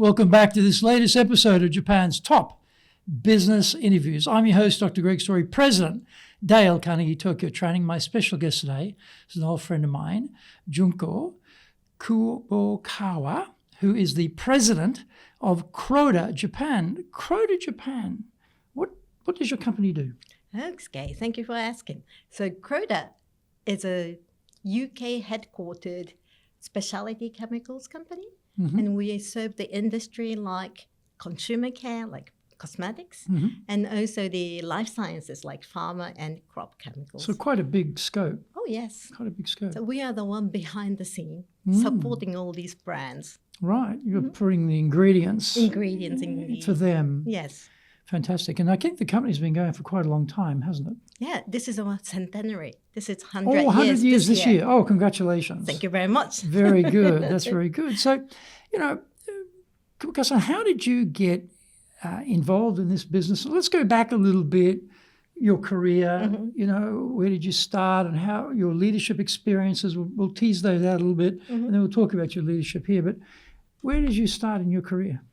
Welcome back to this latest episode of Japan's Top Business Interviews. I'm your host, Dr. Greg Story, President, Dale Carnegie Tokyo Training. My special guest today is an old friend of mine, Junko Kubokawa, who is the President of Croda Japan. Croda Japan, what does your company do? Okay, thank you for asking. So Croda is a UK headquartered specialty chemicals company, and we serve the industry like consumer care, like cosmetics, and also the life sciences like pharma and crop chemicals. So quite a big scope. Oh, yes. Quite a big scope. So we are the one behind the scene supporting all these brands. Right, you're putting the ingredients for them. Yes. Fantastic. And I think the company's been going for quite a long time, hasn't it? Yeah, this is our centenary. This is 100 years. 100 years this year. Oh, congratulations. Thank you very much. Very good. That's very good. So, Kubokawa, how did you get involved in this business? Let's go back a little bit. Your career, where did you start and how your leadership experiences, we'll tease those out a little bit and then we'll talk about your leadership here. But where did you start in your career?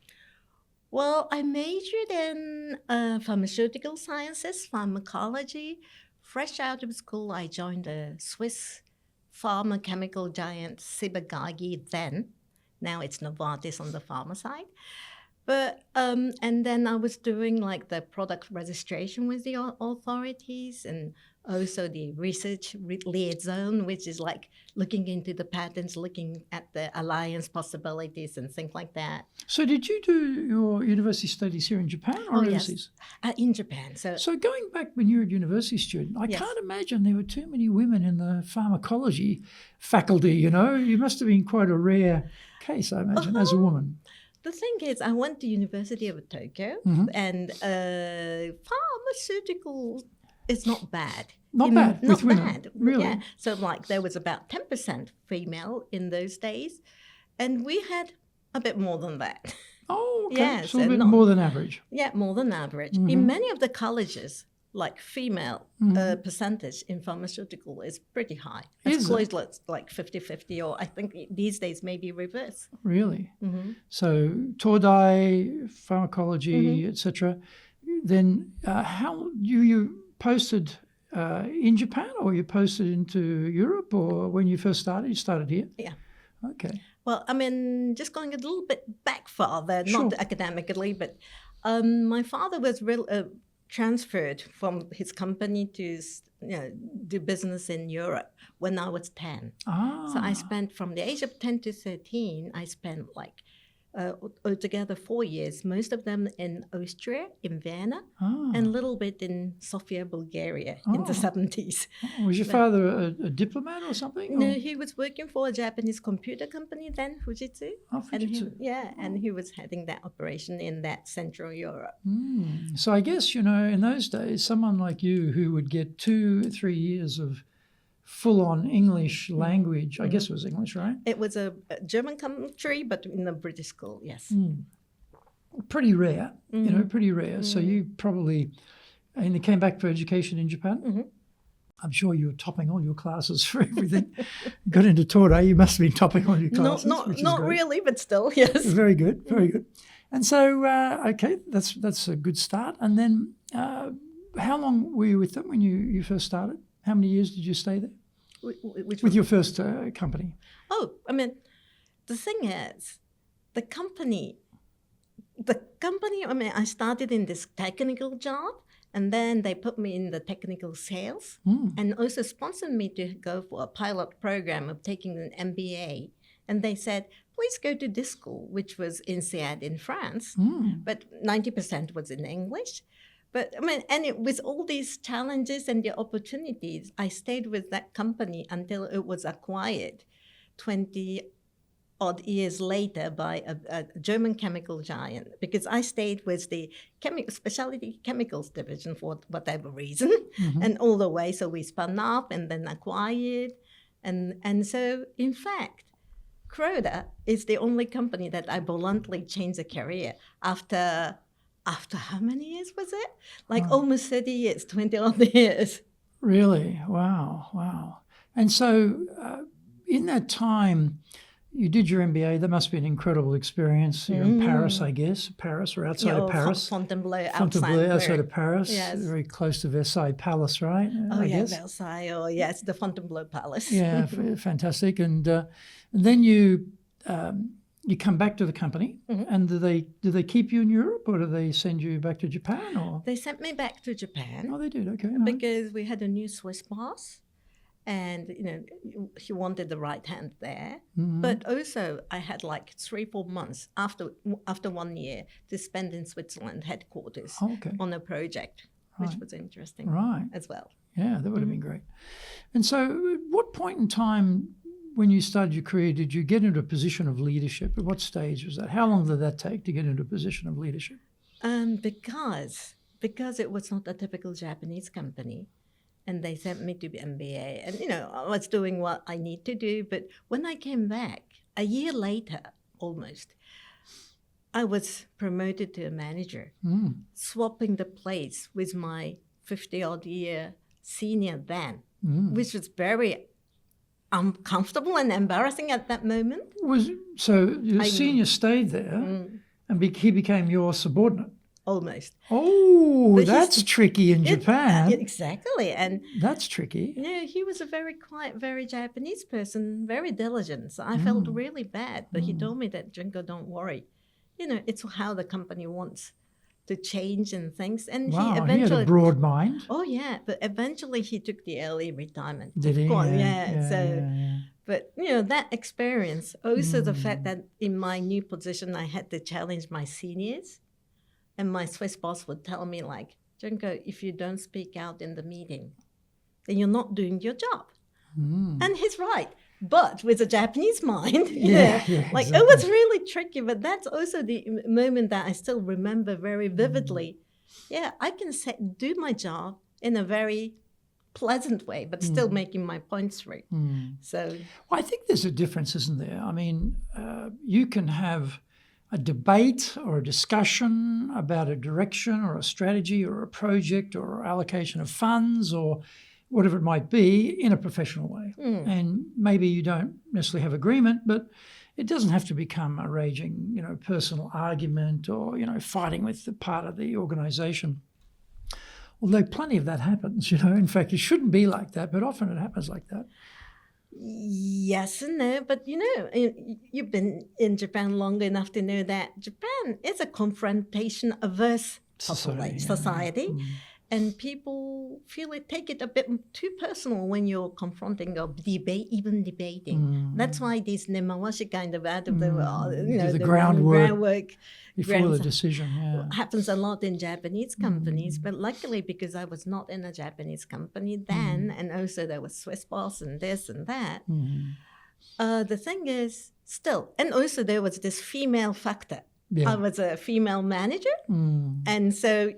Well, I majored in Pharmaceutical Sciences, pharmacology. Fresh out of school, I joined the Swiss pharma chemical giant Ciba then. Now it's Novartis on the pharma side. But and then I was doing like the product registration with the authorities and also the research liaison, which is like looking into the patents, looking at the alliance possibilities and things like that. So did you do your university studies here in Japan or overseas? Yes, in Japan. So going back when you were a university student, I can't imagine there were too many women in the pharmacology faculty, You must have been quite a rare case, I imagine, as a woman. The thing is, I went to University of Tokyo, and pharmaceutical is not bad. Not bad with women, bad. Really? Yeah. So there was about 10% female in those days, and we had a bit more than that. Oh, okay. Yeah, so a bit more than average. Yeah, more than average. In many of the colleges, like female percentage in pharmaceutical is pretty high. It's close to like 50-50, or I think these days maybe reverse. Really? So Todai, pharmacology, etc. Then how you posted in Japan, or you posted into Europe, or when you first started, you started here? Yeah. Okay. Well, I mean, just going a little bit back farther, Sure. not academically, but my father was transferred from his company to do business in Europe when I was 10. So I spent from the age of 10 to 13, I spent like altogether 4 years, most of them in Austria, in Vienna, and a little bit in Sofia, Bulgaria in the 70s. Was your father a diplomat or something? No, he was working for a Japanese computer company then, Fujitsu. Oh, Fujitsu. And he was heading that operation in that Central Europe. So I guess, in those days, someone like you who would get 2-3 years of full-on English language, I guess it was English, right? It was a German country, but in a British school, yes. Pretty rare, pretty rare. So you probably, and you came back for education in Japan? I'm sure you were topping all your classes for everything. You got into Todai, you must have been topping all your classes. Not really, but still, yes. Very good, very good. And so, okay, that's a good start. And then how long were you with them when you first started? How many years did you stay there? With your first company? Oh, I mean, the thing is, the company, I started in this technical job, and then they put me in the technical sales and also sponsored me to go for a pilot program of taking an MBA. And they said, please go to this school, which was INSEAD in France, but 90% was in English. But I mean, with all these challenges and the opportunities, I stayed with that company until it was acquired 20-odd years later by a German chemical giant, because I stayed with the specialty chemicals division for whatever reason, and all the way. So we spun off and then acquired. And so, in fact, Croda is the only company that I voluntarily changed a career after how many years was it? Like almost 30 years, 20-odd years. Really? Wow. And so in that time, you did your MBA. That must be an incredible experience. You're in Paris, I guess. Paris or outside of Paris? Fontainebleau, outside of Paris. Yes. Very close to Versailles Palace, right? I guess. Versailles. Oh, yes, the Fontainebleau Palace. Yeah, fantastic. And then you come back to the company, and do they keep you in Europe, or do they send you back to Japan? Or they sent me back to Japan. Oh, they did. Okay. Because we had a new Swiss boss. And, he wanted the right hand there. But also I had like 3-4 months after 1 year to spend in Switzerland headquarters on a project, which was interesting as well. Yeah, that would have been great. And so at what point in time when you started your career did you get into a position of leadership? At what stage was that? How long did that take to get into a position of leadership? Because it was not a typical Japanese company. And they sent me to the MBA. And, I was doing what I need to do. But when I came back, a year later, almost, I was promoted to a manager, swapping the place with my 50-odd year senior then, which was very uncomfortable and embarrassing at that moment. So your senior stayed there and he became your subordinate? Almost. Oh, that's tricky in Japan. Exactly. And that's tricky. He was a very quiet, very Japanese person, very diligent. So I felt really bad. But he told me that, Junko, don't worry. It's how the company wants to change and things. And he eventually... he had a broad mind. Oh, yeah. But eventually he took the early retirement. Did he? Yeah. But, that experience, also the fact that in my new position, I had to challenge my seniors. And my Swiss boss would tell me, like, Junko, if you don't speak out in the meeting, then you're not doing your job. And he's right. But with a Japanese mind, it was really tricky. But that's also the moment that I still remember very vividly. Yeah, I can do my job in a very pleasant way, but still making my points through. So, I think there's a difference, isn't there? I mean, you can have a debate or a discussion about a direction or a strategy or a project or allocation of funds or whatever it might be in a professional way. And maybe you don't necessarily have agreement, but it doesn't have to become a raging, personal argument or, fighting with the part of the organisation. Although plenty of that happens, In fact, it shouldn't be like that, but often it happens like that. Yes and no, but you've been in Japan long enough to know that Japan is a confrontation-averse society. And people take it a bit too personal when you're confronting or debating. That's why these nemawashi kind of out of the groundwork before the decision happens a lot in Japanese companies. But luckily, because I was not in a Japanese company then, and also there was Swiss boss and this and that, the thing is still, and also there was this female factor. I was a female manager, and so,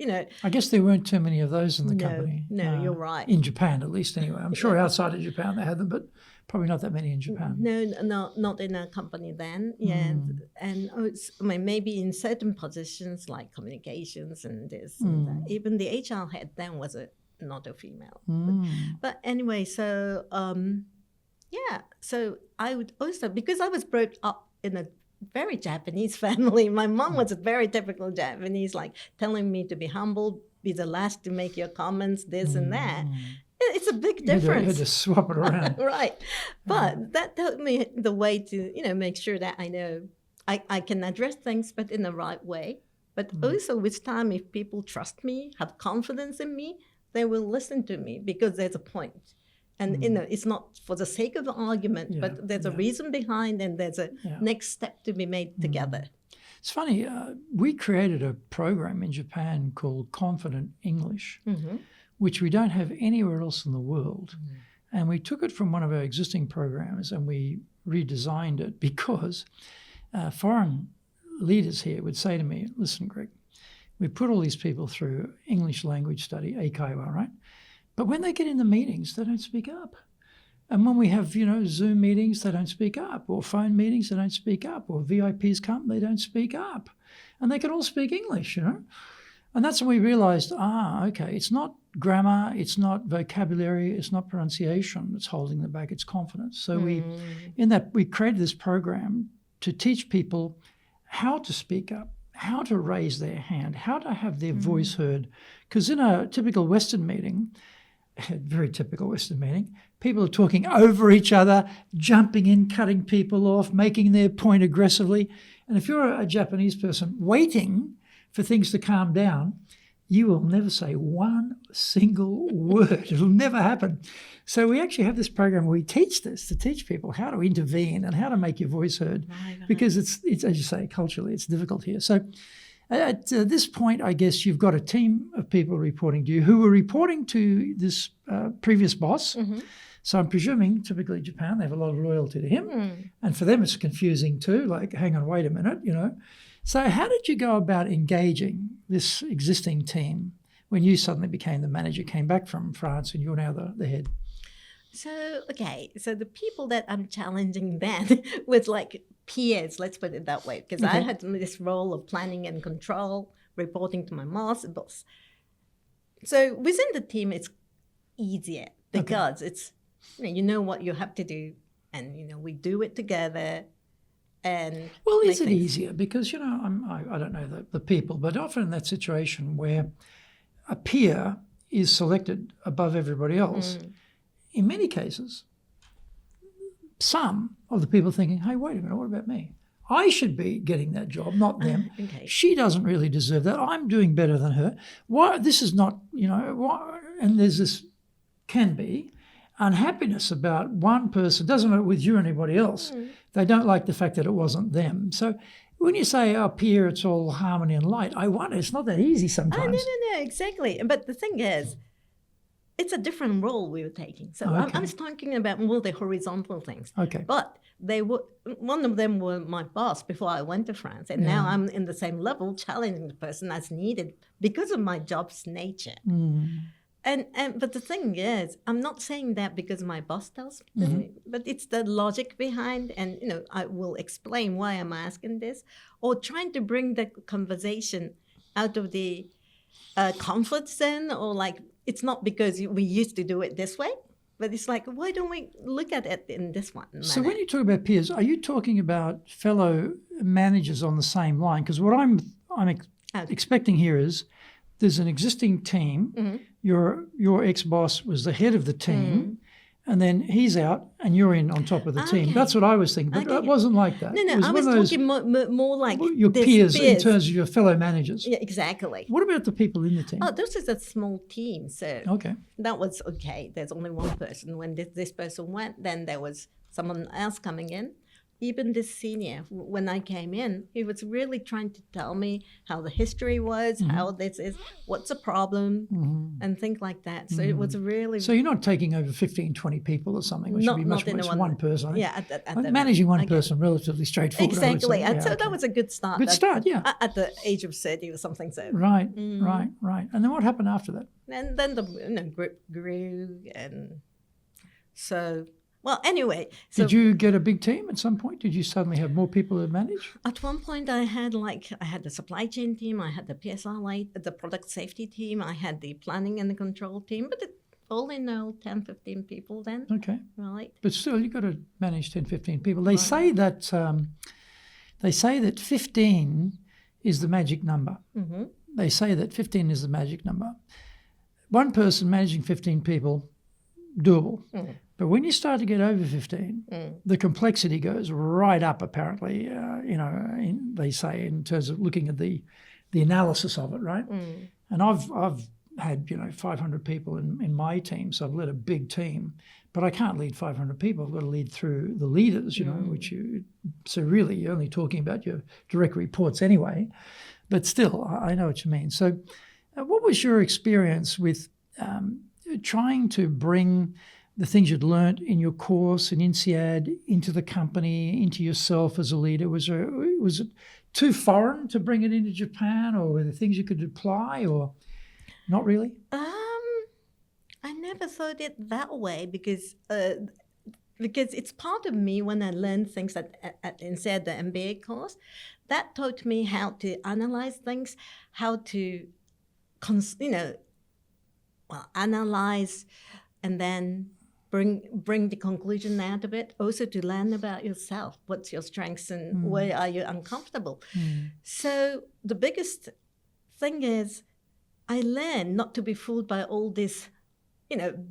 I guess there weren't too many of those in the company. No, you're right. In Japan, at least, anyway. I'm sure outside of Japan they had them, but probably not that many in Japan. No, not in our company then. Yeah, and maybe in certain positions like communications and this and that. Even the HR head then was not a female. But anyway, so so I would also, because I was brought up in a very Japanese family. My mom was a very typical Japanese, like telling me to be humble, be the last to make your comments, this and that. It's a big difference. You had to swap it around. Right. But that taught me the way to, make sure that I know I can address things, but in the right way. But also with time, if people trust me, have confidence in me, they will listen to me because there's a point. And, it's not for the sake of the argument, but there's a reason behind and there's a next step to be made together. It's funny, we created a program in Japan called Confident English, which we don't have anywhere else in the world. And we took it from one of our existing programs and we redesigned it because foreign leaders here would say to me, listen, Greg, we put all these people through English language study, eikaiwa, right? But when they get in the meetings, they don't speak up. And when we have, Zoom meetings, they don't speak up, or phone meetings, they don't speak up, or VIPs come, they don't speak up. And they can all speak English, And that's when we realized, okay, it's not grammar, it's not vocabulary, it's not pronunciation that's holding them back, it's confidence. So we created this program to teach people how to speak up, how to raise their hand, how to have their voice heard. Because in a typical Western meeting, a very typical Western meeting, people are talking over each other, jumping in, cutting people off, making their point aggressively. And if you're a Japanese person waiting for things to calm down, you will never say one single word. It'll never happen. So we actually have this program where we teach this to teach people how to intervene and how to make your voice heard, because it's as you say, culturally, it's difficult here. So at this point, I guess you've got a team of people reporting to you who were reporting to this previous boss. So I'm presuming typically Japan, they have a lot of loyalty to him. And for them, it's confusing too, like, hang on, wait a minute, So how did you go about engaging this existing team when you suddenly became the manager, came back from France, and you're now the head? So the people that I'm challenging then was like peers, let's put it that way, because I had this role of planning and control, reporting to my boss. So within the team, it's easier because it's, you know what you have to do, and, we do it together. And well, is it easier? Because, I don't know the people, but often in that situation where a peer is selected above everybody else, in many cases, some of the people thinking, hey, wait a minute, what about me? I should be getting that job, not them. She doesn't really deserve that. I'm doing better than her. Why? This is not, why? And there's this, can be, unhappiness about one person, doesn't matter with you or anybody else. They don't like the fact that it wasn't them. So when you say up here it's all harmony and light, I wonder, it's not that easy sometimes. No, exactly. But the thing is, it's a different role we were taking. So I was talking about more the horizontal things. But one of them were my boss before I went to France. And now I'm in the same level, challenging the person as needed because of my job's nature. But the thing is, I'm not saying that because my boss tells me, but it's the logic behind, and I will explain why I'm asking this, or trying to bring the conversation out of the comfort zone, or like, it's not because we used to do it this way, but it's like, why don't we look at it in this one manner? So when you talk about peers, are you talking about fellow managers on the same line? Because what I'm expecting here is there's an existing team. Your ex-boss was the head of the team, and then he's out and you're in on top of the team. That's what I was thinking, but it wasn't like that. No, I was talking more like your peers in terms of your fellow managers. Yeah, exactly. What about the people in the team? Oh, this is a small team, so that was okay. There's only one person. When this person went, then there was someone else coming in. Even this senior, when I came in, he was really trying to tell me how the history was, how this is, what's the problem, and things like that. So it was really... So you're not taking over 15, 20 people or something, which would be much more. It's one person. Yeah. Managing one person, relatively straightforward. Exactly. And so that was a good start. Good start, yeah. At the age of 30 or something. So. Right. And then what happened after that? And then the group grew, and so... Well, anyway. So did you get a big team at some point? Did you suddenly have more people to manage? At one point, I had the supply chain team, I had the PSR, the product safety team, I had the planning and the control team, but all in all, 10, 15 people then. Okay. Right. But still, you've got to manage 10, 15 people. They say that 15 is the magic number. They say that 15 is the magic number. One person managing 15 people, doable. But when you start to get over 15, the complexity goes right up, apparently, they say, in terms of looking at the analysis of it, right? And I've had, 500 people in my team, so I've led a big team, but I can't lead 500 people. I've got to lead through the leaders, so really you're only talking about your direct reports anyway, but still, I know what you mean. So what was your experience with trying to bring the things you'd learnt in your course in INSEAD into the company, into yourself as a leader? Was it too foreign to bring it into Japan, or were there things you could apply, or not really? I never thought it that way because it's part of me when I learned things at INSEAD, the MBA course, that taught me how to analyze things, how to analyze and then bring the conclusion out of it. Also to learn about yourself, what's your strengths and where are you uncomfortable. So the biggest thing is I learned not to be fooled by all this,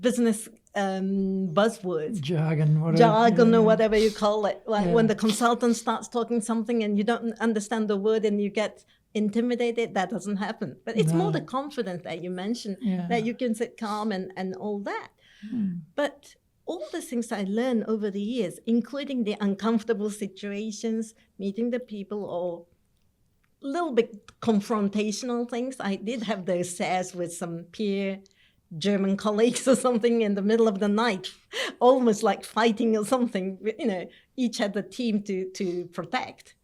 business buzzwords. Jargon, whatever. Or whatever you call it. Like when the consultant starts talking something and you don't understand the word and you get intimidated, that doesn't happen. But it's more the confidence that you mentioned, that you can sit calm and all that. But all the things I learned over the years, including the uncomfortable situations, meeting the people, or a little bit confrontational things. I did have those scares with some peer German colleagues or something in the middle of the night, almost like fighting or something. Each had a team to protect,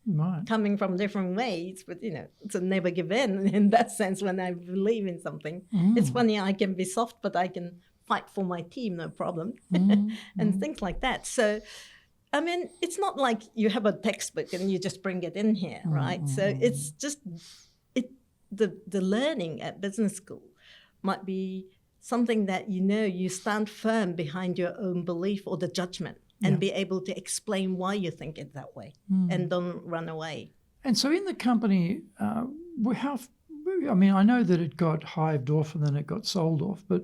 coming from different ways, but to never give in that sense when I believe in something. It's funny, I can be soft, but I can fight for my team, no problem, and things like that. So, I mean, it's not like you have a textbook and you just bring it in here, right? So it's just the learning at business school might be something that you stand firm behind your own belief or the judgment and be able to explain why you think it that way and don't run away. And so in the company, I know that it got hived off and then it got sold off, but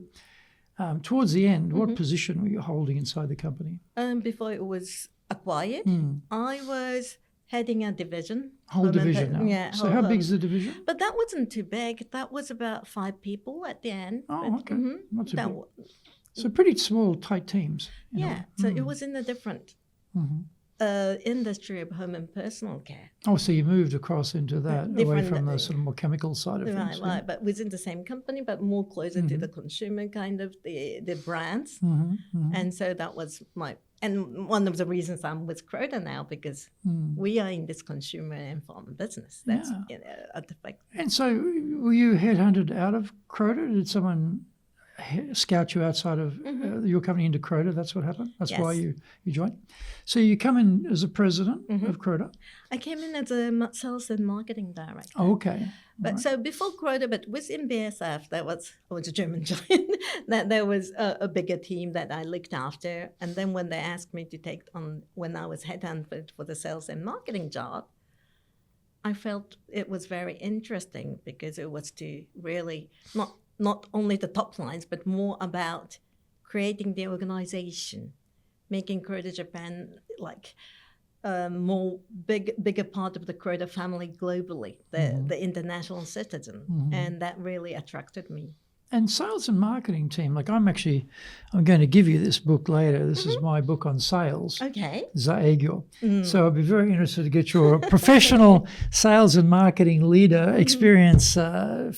towards the end, what position were you holding inside the company? Before it was acquired, I was heading a division. Whole division now. Yeah. So how big is the division? But that wasn't too big. That was about 5 people at the end. Oh, okay. Not too big. So pretty small, tight teams. So it was in a different industry of home and personal care. Oh, so you moved across into that, away from the sort of more chemical side of things. Right, but within the same company, but more closer to the consumer kind of the brands. And so that was and one of the reasons I'm with Croda now, because we are in this consumer and pharma business. That's at the fact. And so were you headhunted out of Croda? Did someone scout you outside of your company into Croda? That's what happened? That's why you joined? So you come in as a president of Croda? I came in as a sales and marketing director. Oh, okay. But so before Croda, but within BASF, I was a German giant, that there was a bigger team that I looked after. And then when they asked me to take on, when I was headhunted for the sales and marketing job, I felt it was very interesting because it was to really not only the top lines, but more about creating the organization, making Croda Japan more bigger part of the Croda family globally, the international citizen, and that really attracted me. And sales and marketing team, I'm going to give you this book later. This is my book on sales. Okay. Zaegyo. So I'd be very interested to get your professional sales and marketing leader experience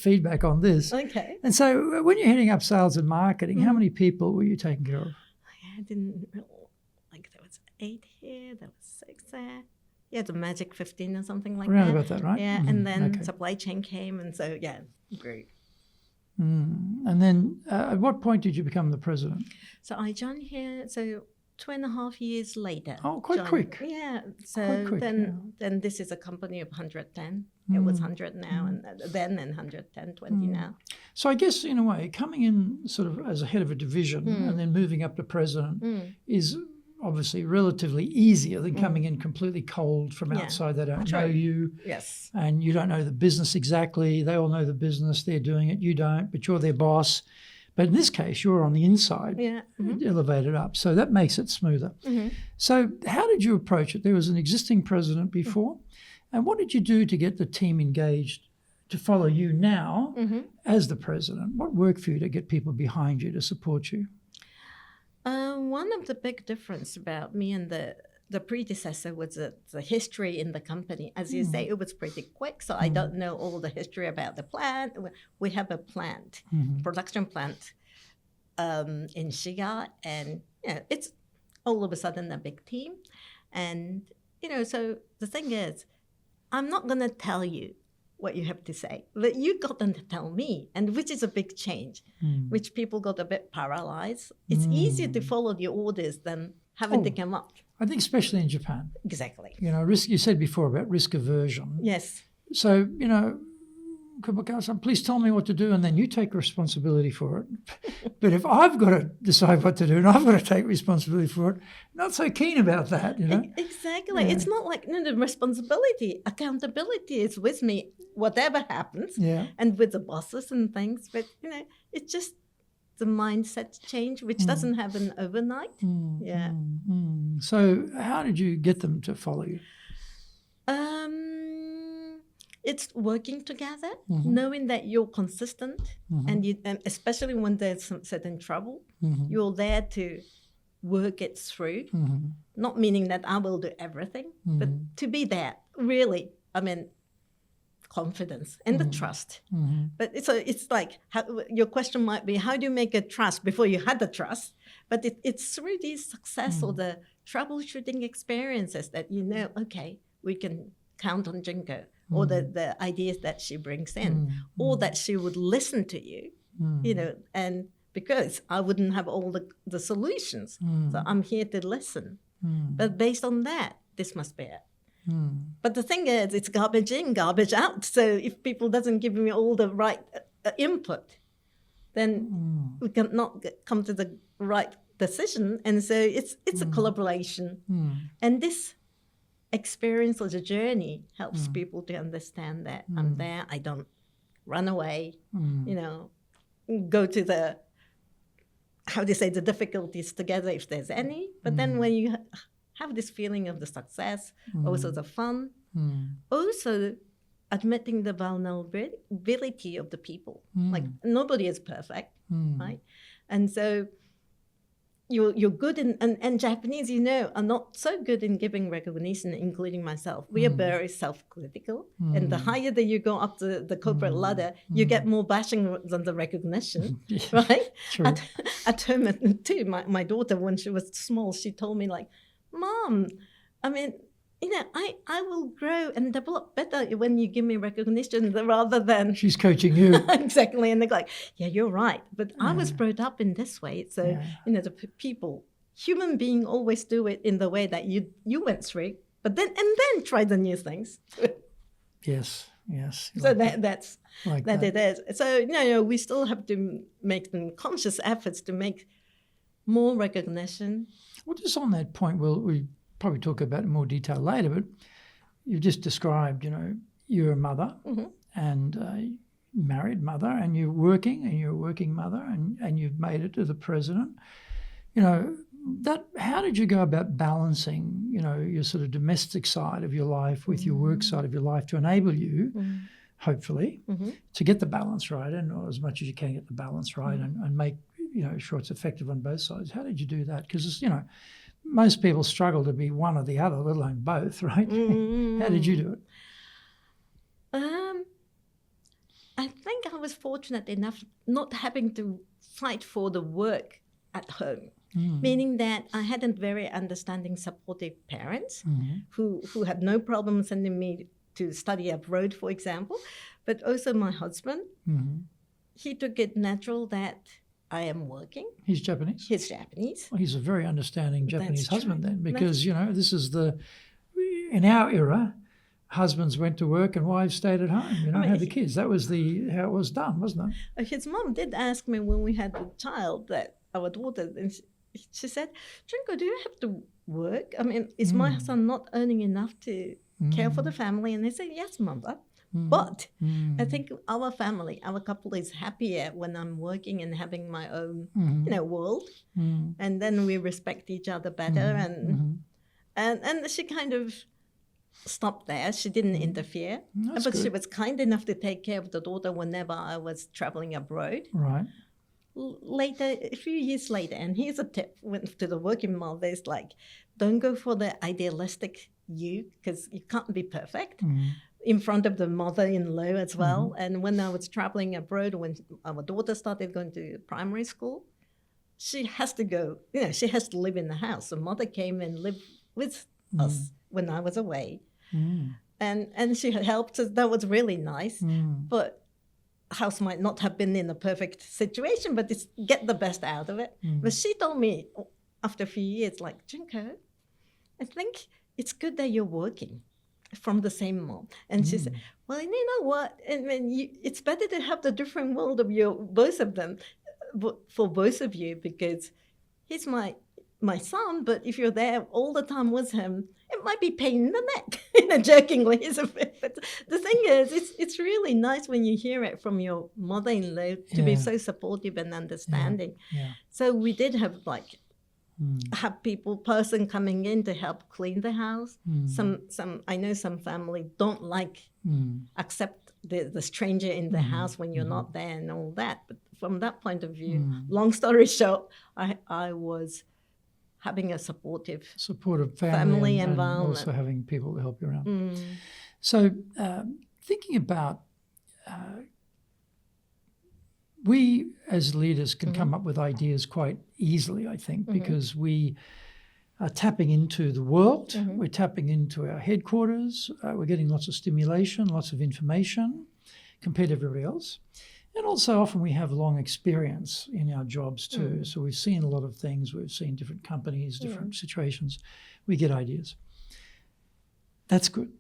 feedback on this. Okay. And so when you're heading up sales and marketing, how many people were you taking care of? I didn't, there was 8 here, there was 6 there. Yeah, the magic 15 or something like Around that. about that, right? Yeah, and then supply chain came, and so, great. And then at what point did you become the president? So I joined here, 2.5 years later. Oh, quite quick. Yeah. So quick, then this is a company of 110. It was 100 now, and then 110, 20 now. So I guess in a way, coming in sort of as a head of a division and then moving up to president is obviously relatively easier than coming in completely cold from outside. They don't know you. Yes. And you don't know the business exactly. They all know the business. They're doing it. You don't, but you're their boss. But in this case, you're on the inside, elevated up. So that makes it smoother. So how did you approach it? There was an existing president before. And what did you do to get the team engaged to follow you now as the president? What worked for you to get people behind you to support you? One of the big difference about me and the predecessor was the history in the company. As you say, it was pretty quick, so I don't know all the history about the plant. We have a plant, production plant in Ciba, and it's all of a sudden a big team. And, so the thing is, I'm not going to tell you what you have to say, but you got them to tell me, and which is a big change, which people got a bit paralyzed. It's easier to follow the orders than having to come up. I think especially in Japan. Exactly. Risk. You said before about risk aversion. Yes. So, Kubokawa-san, please tell me what to do, and then you take responsibility for it. But if I've got to decide what to do and I've got to take responsibility for it, not so keen about that, Exactly. Yeah. It's not like the responsibility, accountability is with me, whatever happens, and with the bosses and things. But, it's just the mindset change, which doesn't happen overnight. So how did you get them to follow you? It's working together, knowing that you're consistent, and especially when there's some certain trouble, you're there to work it through. Not meaning that I will do everything, but to be there, really, confidence and the trust. But it's like your question might be, how do you make a trust before you had the trust? But it's through these success or the troubleshooting experiences that okay, we can count on Junko, or the ideas that she brings in, or that she would listen to you, and because I wouldn't have all the solutions. So I'm here to listen. But based on that, this must be it. But the thing is, it's garbage in, garbage out. So if people doesn't give me all the right input, then we cannot come to the right decision. And so it's a collaboration. And this experience or the journey helps people to understand that I'm there. I don't run away, go to the difficulties together if there's any. But then when you have this feeling of the success, also the fun, also admitting the vulnerability of the people. Like nobody is perfect, right? And so you're good in, and Japanese, are not so good in giving recognition, including myself. We are very self-critical. And the higher that you go up the corporate ladder, you get more bashing than the recognition, right? True. At home too, my daughter, when she was small, she told me like, Mom, I will grow and develop better when you give me recognition rather than... She's coaching you. Exactly. And they're like, yeah, you're right. But I was brought up in this way. So, the people, human being always do it in the way that you went through, but then try the new things. Yes. So that's that it is. So, we still have to make some conscious efforts to make more recognition. Well, just on that point, we probably talk about it in more detail later, but you just described, you're a mother and married mother, and you're a working mother, and you've made it to the president. How did you go about balancing, your sort of domestic side of your life with your work side of your life to enable you, hopefully, to get the balance right, and as much as you can get the balance right and make, sure it's effective on both sides? How did you do that? Because, most people struggle to be one or the other, let alone both, right? How did you do it? I think I was fortunate enough not having to fight for the work at home, meaning that I had a very understanding, supportive parents who had no problem sending me to study abroad, for example, but also my husband. He took it natural that I am working. He's Japanese? He's Japanese. Well, he's a very understanding Japanese husband then, because, this is in our era, husbands went to work and wives stayed at home, had the kids. That was how it was done, wasn't it? His mom did ask me when we had the child, our daughter, and she said, Junko, do you have to work? Is my son not earning enough to care for the family? And they said, yes, mother. But I think our family, our couple is happier when I'm working and having my own, world. And then we respect each other better. And she kind of stopped there. She didn't interfere. That's but good. She was kind enough to take care of the daughter whenever I was traveling abroad. Right. Later, a few years later, and here's a tip to the working mothers, like, don't go for the idealistic you, because you can't be perfect. In front of the mother-in-law as well. And when I was traveling abroad, when our daughter started going to primary school, she has to go, she has to live in the house. So mother came and lived with us when I was away. And she helped us. That was really nice. But house might not have been in a perfect situation, but it's get the best out of it. But she told me after a few years, like, Junko, I think it's good that you're working. from the same mom. And she said, well, you know what? I mean, it's better to have the different world of both of them, for both of you, because he's my son, but if you're there all the time with him, it might be pain in the neck, jokingly. But the thing is, it's really nice when you hear it from your mother-in-law to be so supportive and understanding. Yeah. So we did have have person coming in to help clean the house. I know some family don't accept the stranger in the house when you're not there and all that. But from that point of view, long story short, I was having a supportive family environment. And also having people to help you around. So thinking about we as leaders can come up with ideas quite easily, I think, because we are tapping into the world, we're tapping into our headquarters, we're getting lots of stimulation, lots of information compared to everybody else. And also often we have long experience in our jobs too. So we've seen a lot of things, we've seen different companies, different situations, we get ideas. That's good.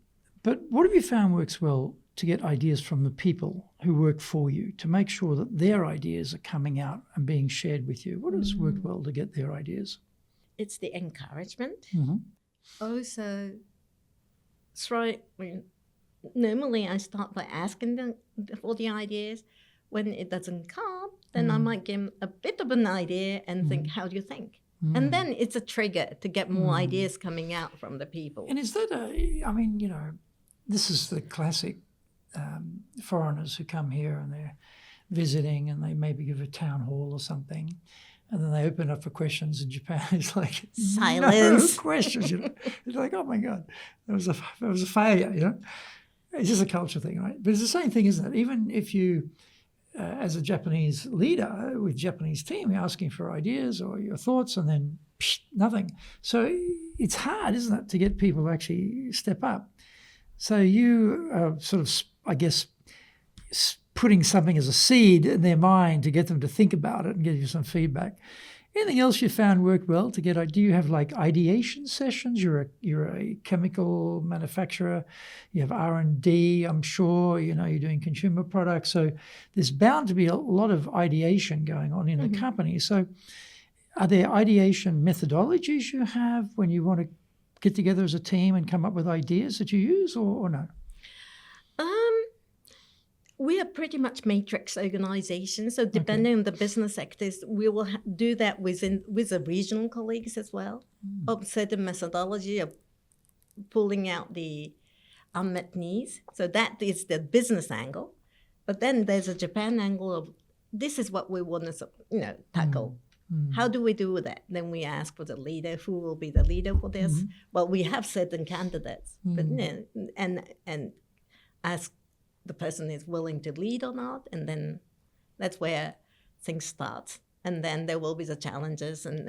But what have you found works well to get ideas from the people who work for you, to make sure that their ideas are coming out and being shared with you? What has worked well to get their ideas? It's the encouragement. Also, normally I start by asking them for the ideas. When it doesn't come, then I might give them a bit of an idea and think, how do you think? And then it's a trigger to get more ideas coming out from the people. And is that this is the classic foreigners who come here and they're visiting and they maybe give a town hall or something. And then they open up for questions in Japan. It's like silence. No questions. It's like, oh my God, that was a failure. It's just a culture thing, right? But it's the same thing, isn't it? Even if you, as a Japanese leader with Japanese team, you're asking for ideas or your thoughts, and then nothing. So it's hard, isn't it, to get people to actually step up. So you are sort of, I guess, putting something as a seed in their mind to get them to think about it and give you some feedback. Anything else you found worked well to get? Do you have like ideation sessions? You're a chemical manufacturer. You have R&D. I'm sure you're doing consumer products. So there's bound to be a lot of ideation going on in the company. So are there ideation methodologies you have when you want to get together as a team and come up with ideas that you use, or no? We are pretty much matrix organization, so depending on the business sectors, we will do that with the regional colleagues as well, of certain methodology of pulling out the unmet needs. So that is the business angle. But then there's a Japan angle of this is what we want to tackle. How do we do that? Then we ask for the leader, who will be the leader for this. Well, we have certain candidates, but and ask the person is willing to lead or not, and then that's where things start. And then there will be the challenges and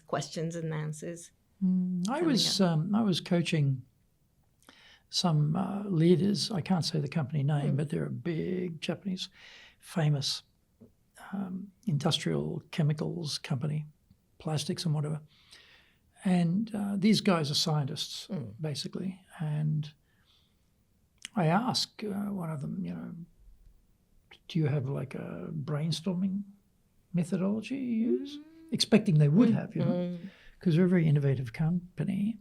questions and answers. I was coaching some leaders. I can't say the company name, but they're a big Japanese, famous industrial chemicals company, plastics and whatever. And these guys are scientists, basically. And I asked one of them, do you have like a brainstorming methodology you use? Expecting they would have, because they're a very innovative company.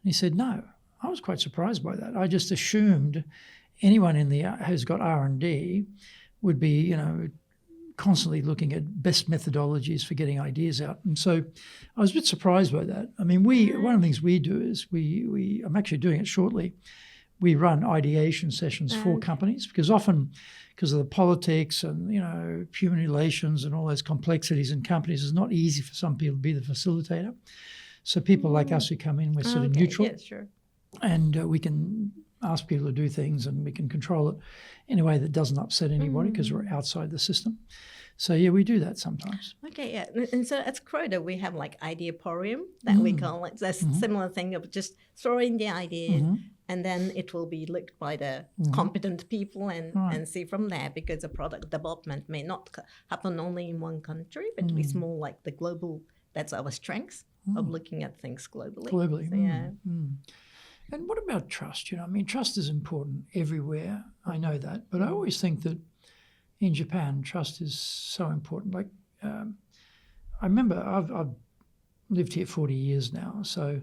And he said, no. I was quite surprised by that. I just assumed anyone who's got R&D would be, constantly looking at best methodologies for getting ideas out. And so I was a bit surprised by that. I mean, one of the things we do is I'm actually doing it shortly. We run ideation sessions for companies, because often, because of the politics and, human relations and all those complexities in companies, it's not easy for some people to be the facilitator. So people like us who come in, we're sort of neutral. Yeah, sure. And we can ask people to do things and we can control it in a way that doesn't upset anybody because we're outside the system. So, yeah, we do that sometimes. Okay, yeah. And so at Croda, we have like Ideaporium that we call it. That's a similar thing of just throwing the idea and then it will be looked by the competent people and see from there, because the product development may not happen only in one country, but it's more like the global, that's our strength of looking at things globally. Globally. So, yeah. And what about trust? I mean, trust is important everywhere. I know that. But I always think that in Japan, trust is so important. Like, I remember I've lived here 40 years now. So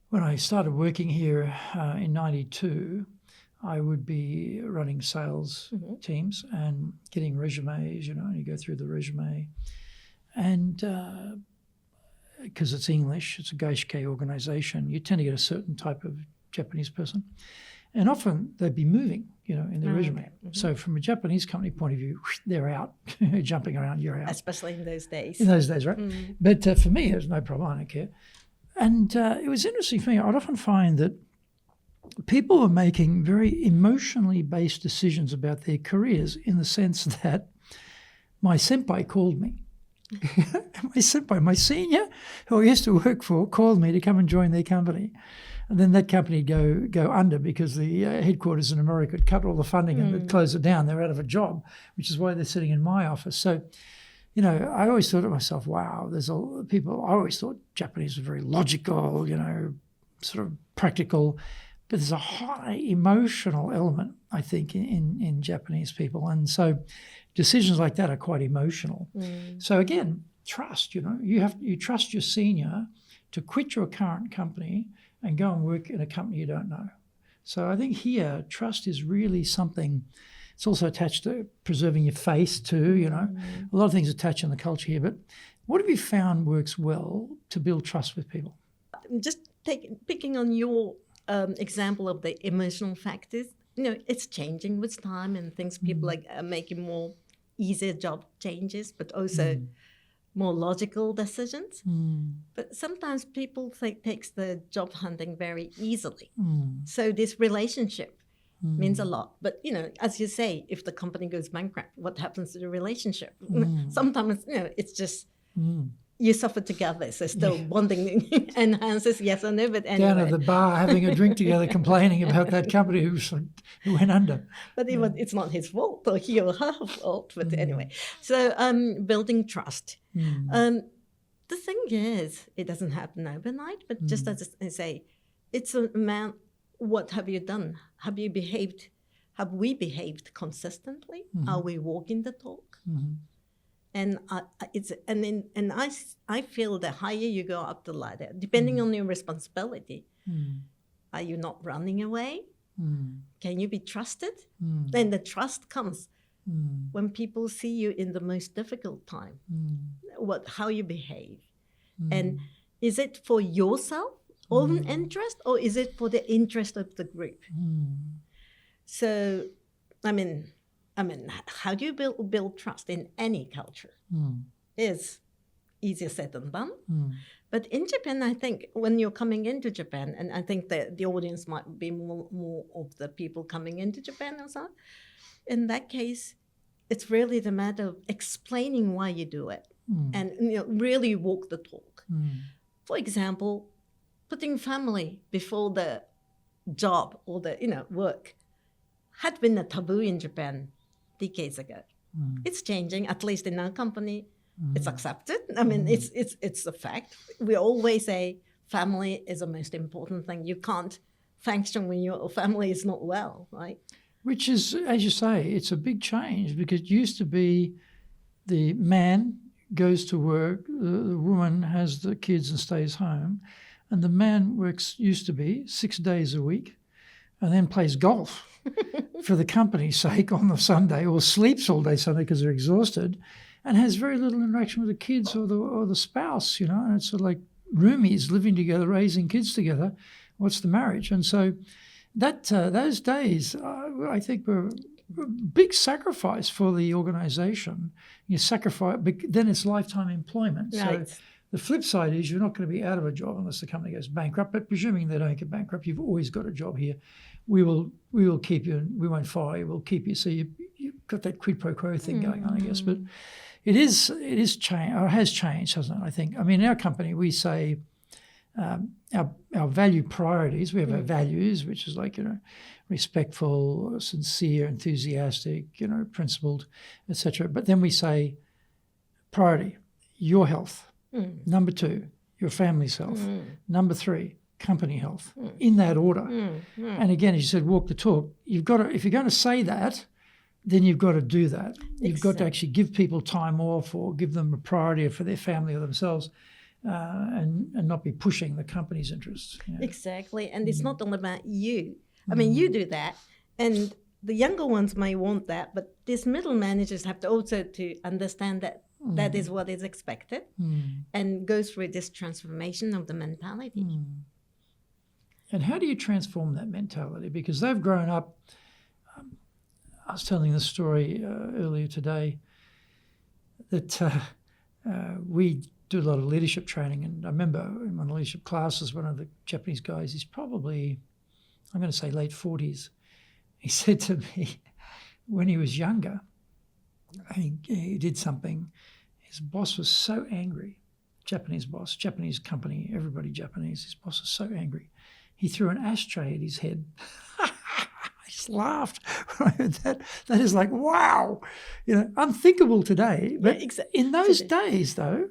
when I started working here in 92, I would be running sales teams and getting resumes, and you go through the resume. And because it's English, it's a gaishikei organization, you tend to get a certain type of Japanese person. And often they'd be moving, in their resume. So from a Japanese company point of view, they're out, jumping around, you're out. Especially in those days. In those days, right? But for me, it was no problem, I don't care. And it was interesting for me. I'd often find that people were making very emotionally based decisions about their careers in the sense that my senpai called me. My senpai, my senior, who I used to work for, called me to come and join their company. And then that company would go under because the headquarters in America had cut all the funding and they'd close it down. They're out of a job, which is why they're sitting in my office. So, I always thought to myself, wow, there's all people. I always thought Japanese were very logical, sort of practical. But there's a high emotional element, I think, in Japanese people. And so decisions like that are quite emotional. So again, trust, you trust your senior to quit your current company and go and work in a company you don't know. So I think here, trust is really something. It's also attached to preserving your face too, A lot of things attached in the culture here. But what have you found works well to build trust with people? Just picking on your example of the emotional factors, it's changing with time and things. People are making more easier job changes, but also more logical decisions. But sometimes people takes the job hunting very easily. So this relationship means a lot. But, as you say, if the company goes bankrupt, what happens to the relationship? Sometimes, it's just you suffer together. So still bonding enhances, yes or no, but anyway. Down at the bar having a drink together, complaining about that company who went under. But it's not his fault or he or her fault. But anyway, so building trust. The thing is, it doesn't happen overnight, but just as I say, it's a man. What have you done? Have we behaved consistently? Are we walking the talk? And I feel the higher you go up the ladder, depending on your responsibility, are you not running away? Can you be trusted? Then the trust comes when people see you in the most difficult time, how you behave. And is it for yourself, own interest, or is it for the interest of the group? So, I mean, how do you build trust in any culture? Is easier said than done. But in Japan, I think when you're coming into Japan, and I think that the audience might be more of the people coming into Japan or so, in that case, it's really the matter of explaining why you do it and really walk the talk. For example, putting family before the job or the work had been a taboo in Japan decades ago. It's changing, at least in our company. It's accepted. I mean, it's a fact. We always say family is the most important thing. You can't function when your family is not well, right? Which is, as you say, it's a big change because it used to be the man goes to work, the woman has the kids and stays home, and the man used to be 6 days a week and then plays golf for the company's sake on the Sunday, or sleeps all day Sunday because they're exhausted, and has very little interaction with the kids or the spouse, and it's sort of like roomies living together, raising kids together. What's the marriage? And so that those days, I think, were a big sacrifice for the organization. You sacrifice, but then it's lifetime employment. Right. So the flip side is you're not going to be out of a job unless the company goes bankrupt. But presuming they don't get bankrupt, you've always got a job here. We will keep you, and we won't fire you. We'll keep you. So you've got that quid pro quo thing going on, I guess. But it is changed, or has changed, hasn't it? I think. I mean, in our company, we say our value priorities. We have our values, which is like respectful, sincere, enthusiastic, principled, etc. But then we say priority: your health. Number 2, your family's health. Number 3, company health, in that order. And again, as you said, walk the talk. You've got to, if you're going to say that, then you've got to do that. You've got to actually give people time off or give them a priority for their family or themselves, and not be pushing the company's interests. Yeah. Exactly. And it's not all about you. I mean, you do that, and the younger ones may want that, but these middle managers have to also to understand that that is what is expected and go through this transformation of the mentality. And how do you transform that mentality? Because they've grown up. I was telling this story earlier today that we do a lot of leadership training, and I remember in my leadership classes, one of the Japanese guys, he's probably, I'm going to say late 40s, he said to me when he was younger, he did something, his boss was so angry, Japanese boss, Japanese company, everybody Japanese, his boss was so angry, he threw an ashtray at his head. I just laughed when I heard that. That is like, wow, unthinkable today. But in those days, though,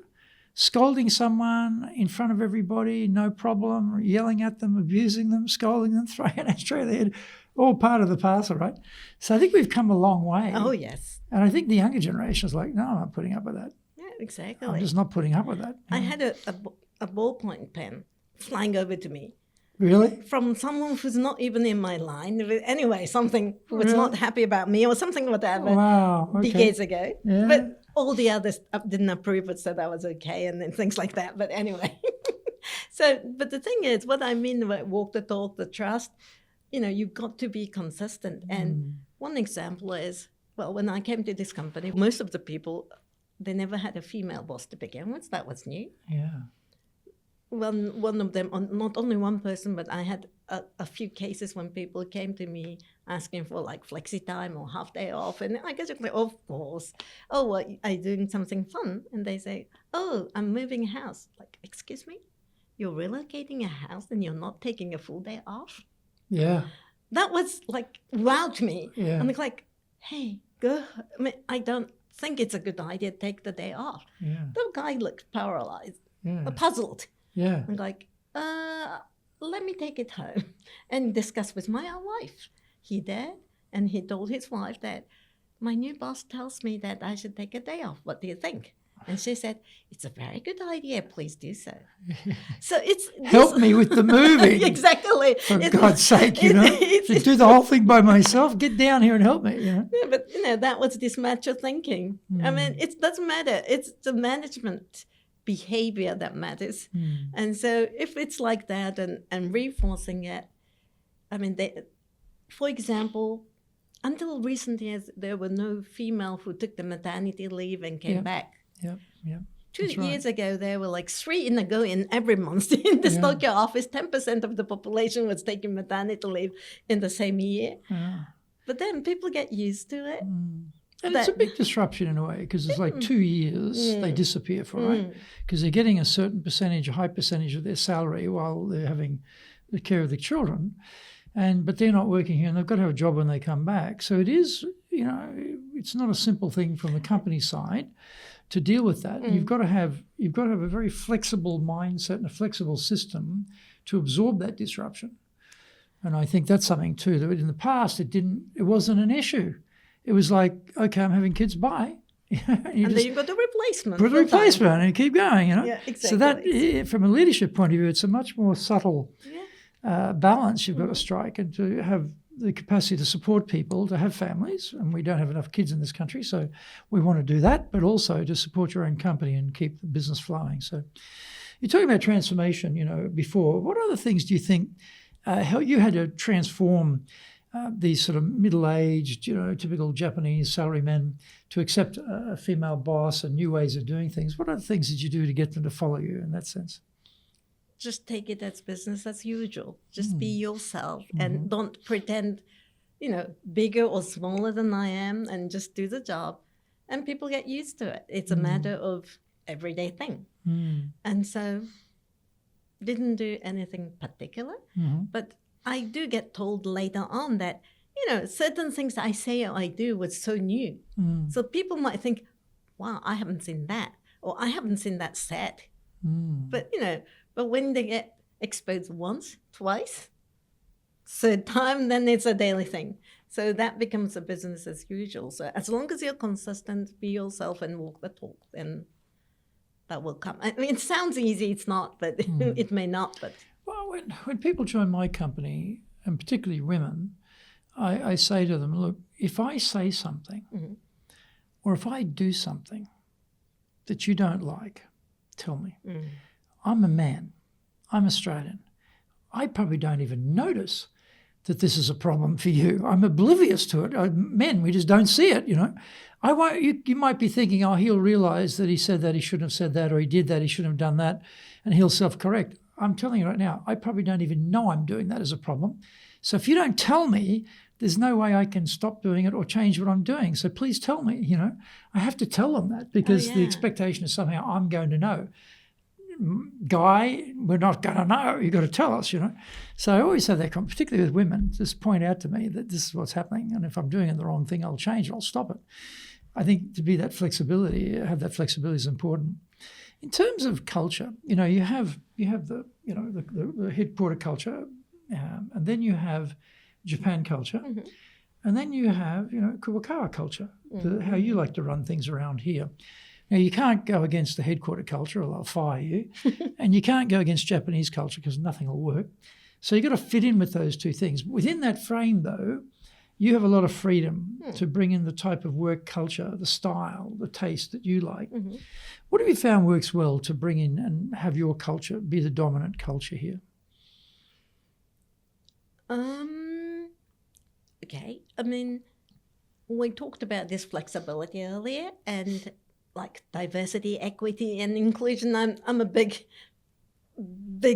scolding someone in front of everybody, no problem, yelling at them, abusing them, scolding them, throwing an ashtray at their head, all part of the parcel, right? So I think we've come a long way. Oh, yes. And I think the younger generation is like, no, I'm not putting up with that. Yeah, exactly. I'm just not putting up with that. I had a ballpoint pen flying over to me. Really? From someone who's not even in my line. Anyway, something who was not happy about me or something whatever. Wow. Okay. Decades ago. Yeah. But all the others didn't approve it, so that was okay, and then things like that. But anyway. But the thing is, what I mean by walk the talk, the trust, you've got to be consistent. And one example is, well, when I came to this company, most of the people, they never had a female boss to begin with. That was new. Yeah. One of them, not only one person, but I had a few cases when people came to me asking for like flexi time or half day off. And I guess like, of course. Oh, well, are you doing something fun? And they say, oh, I'm moving a house. Like, excuse me? You're relocating a house and you're not taking a full day off? Yeah. That was like, wow to me. Yeah. I'm like, hey, go. I mean, I don't think it's a good idea to take the day off. Yeah. The guy looked paralyzed, puzzled. Yeah. I'm like, let me take it home and discuss with my wife. He did, and he told his wife that my new boss tells me that I should take a day off. What do you think? And she said, it's a very good idea. Please do so. So it's... Help me with the moving. Exactly. For God's sake, to do the whole thing by myself, get down here and help me. Yeah, but, that was this macho thinking. I mean, it doesn't matter. It's the management behavior that matters. And so if it's like that and reinforcing it, I mean, for example, until recent years, there were no female who took the maternity leave and came back. Yeah. 2 years ago, there were like 3 in every month in this Tokyo office. 10% of the population was taking maternity leave in the same year. Yeah. But then people get used to it. And it's a big disruption in a way because it's like 2 years they disappear for, right? Because they're getting a certain percentage, a high percentage of their salary while they're having the care of the children. But they're not working here and they've got to have a job when they come back. So it is, it's not a simple thing from the company side to deal with that. You've got to have a very flexible mindset and a flexible system to absorb that disruption. And I think that's something too that in the past it wasn't an issue. It was like, okay, I'm having kids, bye. And then you've got the replacement. Put a replacement and keep going, Yeah, exactly. So that, from a leadership point of view, it's a much more subtle balance you've got to strike, and to have the capacity to support people, to have families, and we don't have enough kids in this country, so we want to do that, but also to support your own company and keep the business flowing. So you're talking about transformation, before. What other things do you think how you had to transform these sort of middle-aged, typical Japanese salarymen to accept a female boss and new ways of doing things? What other things did you do to get them to follow you in that sense? Just take it as business as usual. Just be yourself and don't pretend, bigger or smaller than I am, and just do the job. And people get used to it. It's a matter of everyday thing. And so didn't do anything particular, but I do get told later on that, certain things I say or I do was so new. So people might think, wow, I haven't seen that, or I haven't seen that set. But, but when they get exposed once, twice, third time, then it's a daily thing. So that becomes a business as usual. So as long as you're consistent, be yourself and walk the talk, then that will come. I mean, it sounds easy, it's not, but it may not. But well, when people join my company, and particularly women, I say to them, look, if I say something or if I do something that you don't like, tell me. I'm a man. I'm Australian. I probably don't even notice that this is a problem for you. I'm oblivious to it. Men, we just don't see it, you know. I won't. You might be thinking, oh, he'll realise that he said that, he shouldn't have said that, or he did that, he shouldn't have done that, and he'll self-correct. I'm telling you right now, I probably don't even know I'm doing that as a problem. So if you don't tell me, there's no way I can stop doing it or change what I'm doing. So please tell me, you know. I have to tell them that because the expectation is somehow I'm going to know. Guy, we're not going to know. You've got to tell us, you know. So I always have that, particularly with women, just point out to me that this is what's happening. And if I'm doing the wrong thing, I'll change it. I'll stop it. I think to be that flexibility, have that flexibility is important. In terms of culture, you know, you have the, you know, the headquarter culture, and then you have Japan culture, and then you have, you know, Kubokawa culture, how you like to run things around here. Now, you can't go against the headquarter culture or they'll fire you, and you can't go against Japanese culture because nothing will work. So you've got to fit in with those two things. Within that frame, though, you have a lot of freedom to bring in the type of work culture, the style, the taste that you like. What have you found works well to bring in and have your culture be the dominant culture here? Okay. I mean, we talked about this flexibility earlier and like diversity, equity, and inclusion. I'm a big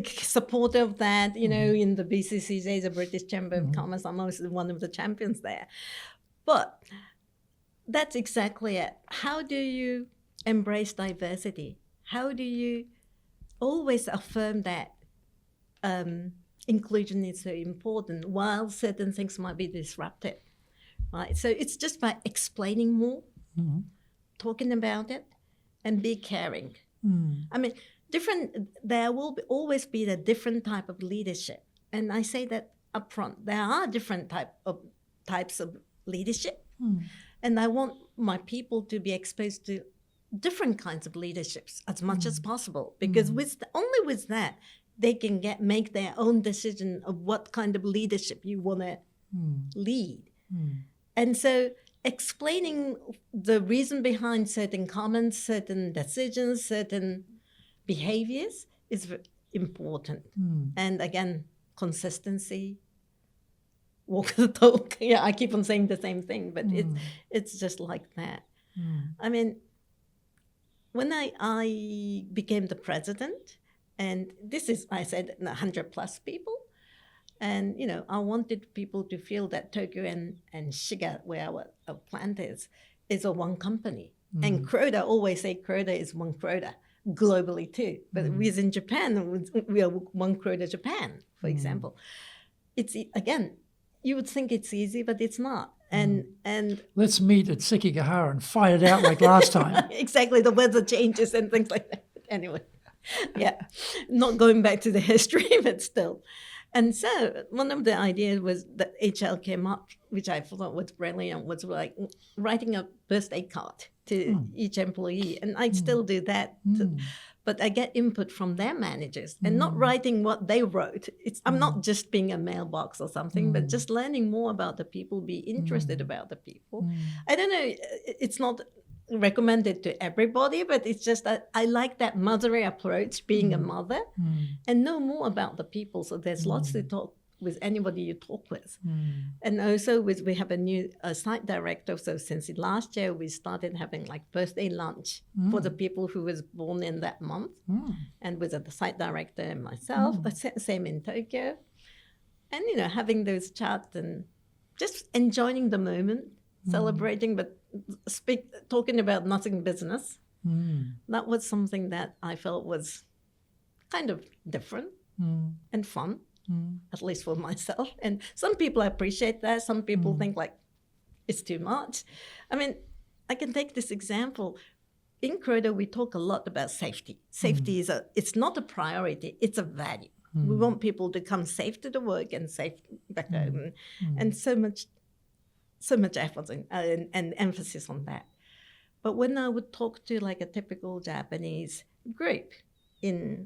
supporter of that. You know, in the BCCJ, the British Chamber of Commerce, I'm also one of the champions there. But that's exactly it. How do you embrace diversity? How do you always affirm that inclusion is so important while certain things might be disrupted, right? So it's just by explaining more, talking about it, and be caring. I mean, there will always be a different type of leadership. And I say that up front. There are different types of leadership. And I want my people to be exposed to different kinds of leaderships as much as possible. Because only with that, they can make their own decision of what kind of leadership you want to lead. And so explaining the reason behind certain comments, certain decisions, certain behaviors is important. And again, consistency, walk the talk. Yeah, I keep on saying the same thing, but it's just like that. I mean, when I became the president, and this is, I said, 100 plus people, and, you know, I wanted people to feel that Tokyo and Shiga, where our plant is a one company. And Croda, always say Croda is one Croda, globally too. But within Japan, we are one Croda Japan, for example. It's, again, you would think it's easy, but it's not. And let's meet at Sekigahara and fight it out like last time. Exactly, the weather changes and things like that. Anyway, yeah, not going back to the history, but still. And so one of the ideas was that HL came up, which I thought was brilliant, was like writing a birthday card to each employee. And I still do that. But I get input from their managers and not writing what they wrote. I'm not just being a mailbox or something, but just learning more about the people, be interested about the people. I don't know, it's not recommended to everybody, but it's just that I like that mothering approach, being a mother, and know more about the people. So there's lots to talk with anybody you talk with. And also we have a new site director. So since last year, we started having like birthday lunch for the people who was born in that month. And with the site director and myself, same in Tokyo. And, you know, having those chats and just enjoying the moment, celebrating, but talking about nothing business. That was something that I felt was kind of different and fun. At least for myself. And some people appreciate that. Some people think like it's too much. I mean, I can take this example. In Croda, we talk a lot about safety. Safety it's not a priority, it's a value. We want people to come safe to the work and safe back home, and so much effort and emphasis on that. But when I would talk to like a typical Japanese group,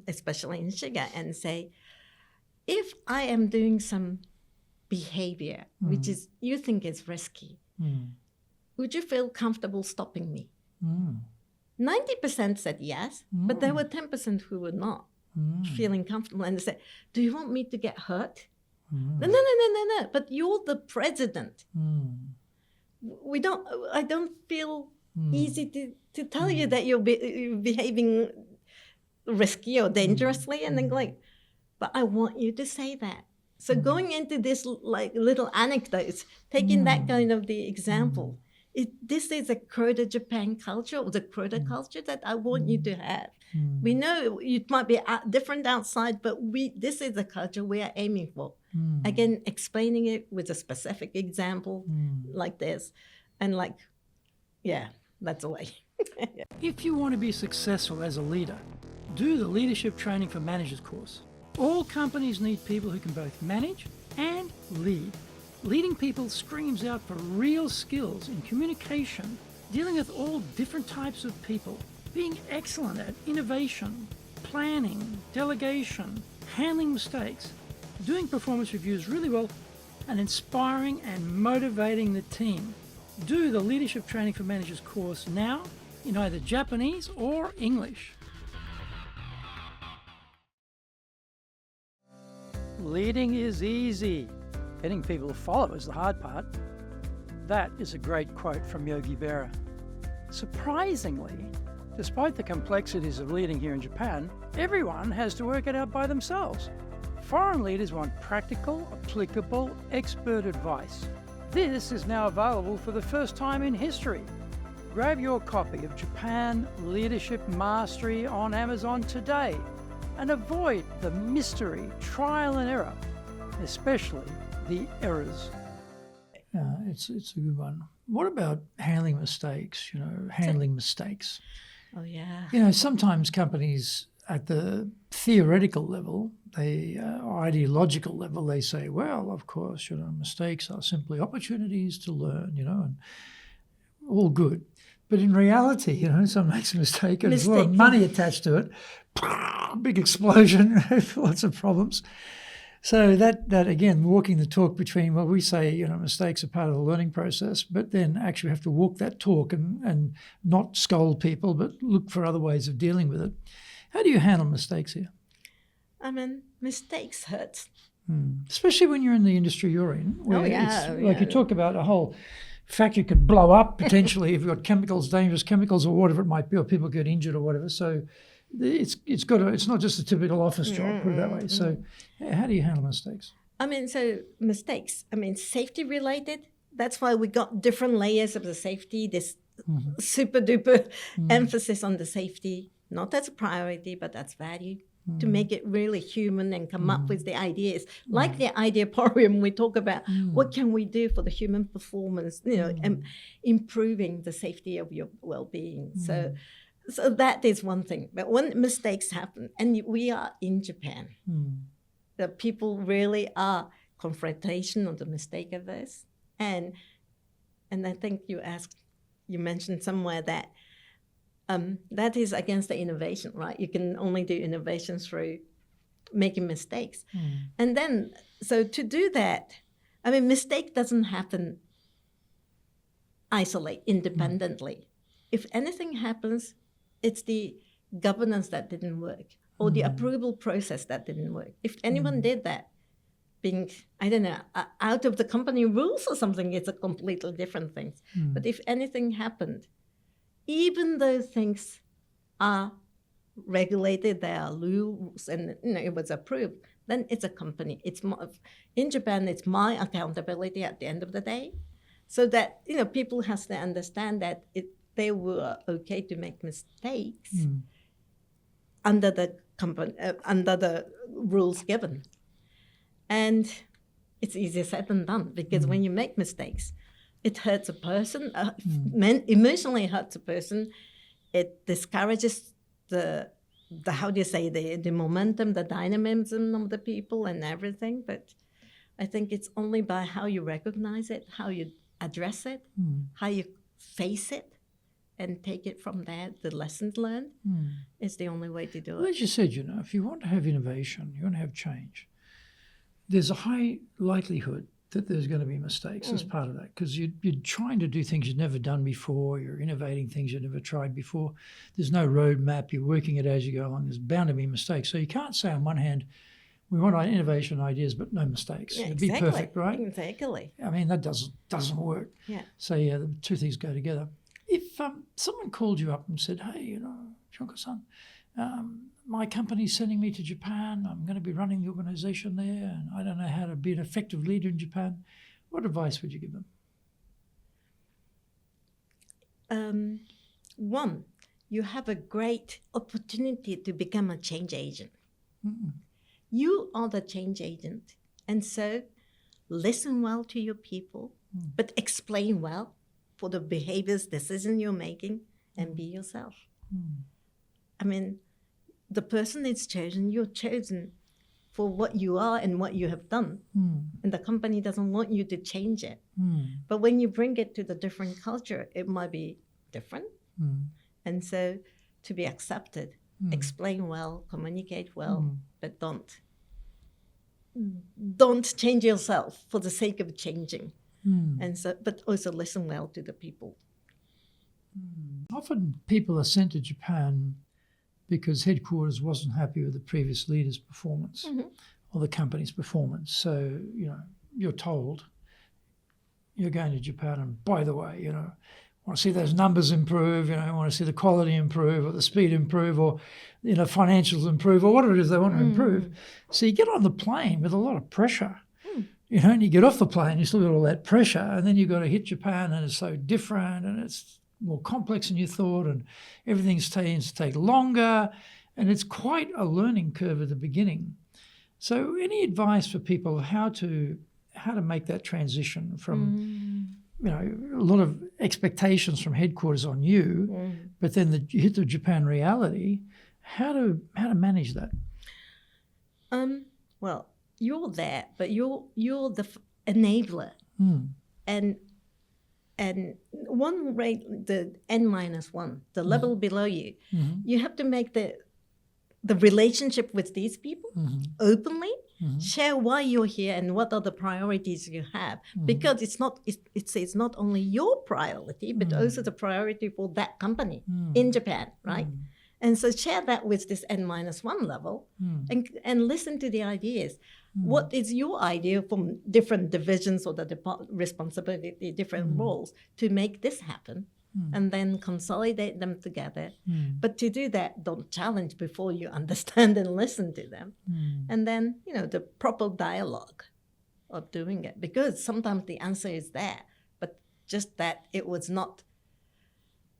especially in Shiga, and say, if I am doing some behavior which is you think is risky, would you feel comfortable stopping me? 90% said yes, but there were 10% who were not feeling comfortable, and they said, do you want me to get hurt? No, but you're the president. I don't feel easy to tell you that you're behaving risky or dangerously, and then like, but I want you to say that. So going into this like little anecdotes, taking that kind of the example, this is a Croda Japan culture, or the Croda culture that I want you to have. We know it might be different outside, but this is the culture we are aiming for. Again, explaining it with a specific example like this, and like, yeah, that's the way. If you want to be successful as a leader, do the Leadership Training for Managers course. All companies need people who can both manage and lead. Leading people screams out for real skills in communication, dealing with all different types of people, being excellent at innovation, planning, delegation, handling mistakes, doing performance reviews really well, and inspiring and motivating the team. Do the Leadership Training for Managers course now in either Japanese or English. Leading is easy. Getting people to follow is the hard part. That is a great quote from Yogi Berra. Surprisingly, despite the complexities of leading here in Japan, everyone has to work it out by themselves. Foreign leaders want practical, applicable, expert advice. This is now available for the first time in history. Grab your copy of Japan Leadership Mastery on Amazon today and avoid the mystery, trial and error, especially the errors. It's a good one. What about handling mistakes? Handling mistakes. Oh, yeah. Sometimes companies at the theoretical level, ideological level, they say, well, of course, mistakes are simply opportunities to learn, and all good. But in reality, someone makes a mistake and there's a lot of money attached to it, big explosion, lots of problems. So that again, walking the talk between, well, we say, mistakes are part of the learning process, but then actually have to walk that talk and not scold people, but look for other ways of dealing with it. How do you handle mistakes here? I mean, mistakes hurt. Especially when you're in the industry you're in. Where Like you talk about a whole factory could blow up potentially if you've got chemicals, dangerous chemicals or whatever it might be, or people get injured or whatever. So it's not just a typical office job, put it that way. So how do you handle mistakes? Mistakes, safety related. That's why we got different layers of the safety, this super duper emphasis on the safety, not as a priority, but as value, to make it really human and come up with the ideas. Like the Ideaporium, we talk about what can we do for the human performance, and improving the safety of your well-being. So that is one thing. But when mistakes happen, and we are in Japan, the people really are confrontational, the mistake of this. And I think you mentioned somewhere that that is against the innovation, right? You can only do innovation through making mistakes. And then, so to do that, mistake doesn't happen independently. If anything happens, it's the governance that didn't work or the approval process that didn't work. If anyone did that, being, out of the company rules or something, it's a completely different thing. But if anything happened, even though things are regulated, there are rules, and it was approved, then it's a company. In Japan, it's my accountability at the end of the day, so that people have to understand that they were okay to make mistakes under the company, under the rules given. And it's easier said than done, because when you make mistakes, it hurts a person, emotionally hurts a person. It discourages the how do you say, the momentum, the dynamism of the people and everything. But I think it's only by how you recognize it, how you address it, how you face it, and take it from there. The lessons learned is the only way to do Well, it. as you said, if you want to have innovation, you want to have change, there's a high likelihood that there's going to be mistakes as part of that, because you're trying to do things you've never done before. You're innovating things you've never tried before. There's no roadmap. You're working it as you go along. There's bound to be mistakes. So you can't say on one hand, we want innovation ideas, but no mistakes. Yeah, It'd exactly. be perfect, right? Exactly. I mean, that doesn't work. Yeah. So yeah, the two things go together. If someone called you up and said, hey, Junko-san, my company's sending me to Japan. I'm going to be running the organization there, and I don't know how to be an effective leader in Japan. What advice would you give them? One, you have a great opportunity to become a change agent. You are the change agent. And so listen well to your people, but explain well for the behaviors, decisions you're making, and be yourself. I mean, the person is chosen, you're chosen for what you are and what you have done. And the company doesn't want you to change it. But when you bring it to the different culture, it might be different. And so to be accepted, explain well, communicate well, but don't change yourself for the sake of changing. And so, but also listen well to the people. Often people are sent to Japan because headquarters wasn't happy with the previous leader's performance or the company's performance. So, you're told you're going to Japan, and by the way, want to see those numbers improve, want to see the quality improve or the speed improve or, financials improve or whatever it is they want to improve. So you get on the plane with a lot of pressure, and you get off the plane, you still got all that pressure, and then you've got to hit Japan, and it's so different and it's more complex than you thought, and everything tends to take longer, and it's quite a learning curve at the beginning. So any advice for people how to make that transition from a lot of expectations from headquarters on you, but then you hit the Japan reality, how to manage that? Well, you're there, but you're the enabler. And one rate, the N-1, the level below you, you have to make the relationship with these people openly, share why you're here and what are the priorities you have. Because it's not only your priority, but also the priority for that company in Japan, right? And so share that with this N-1 level and listen to the ideas. What is your idea from different divisions or the responsibility, different roles to make this happen? And then consolidate them together. But to do that, don't challenge before you understand and listen to them. And then, the proper dialogue of doing it. Because sometimes the answer is there, but just that it was not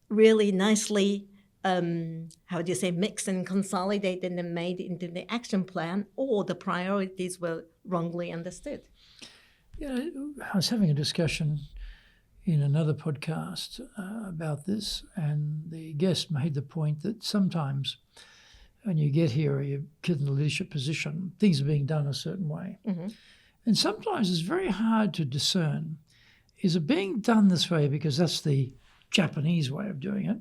really nicely, mixed and consolidated and made into the action plan, or the priorities were wrongly understood. I was having a discussion in another podcast about this, and the guest made the point that sometimes when you get here or you get in a leadership position, things are being done a certain way. And sometimes it's very hard to discern, is it being done this way because that's the Japanese way of doing it,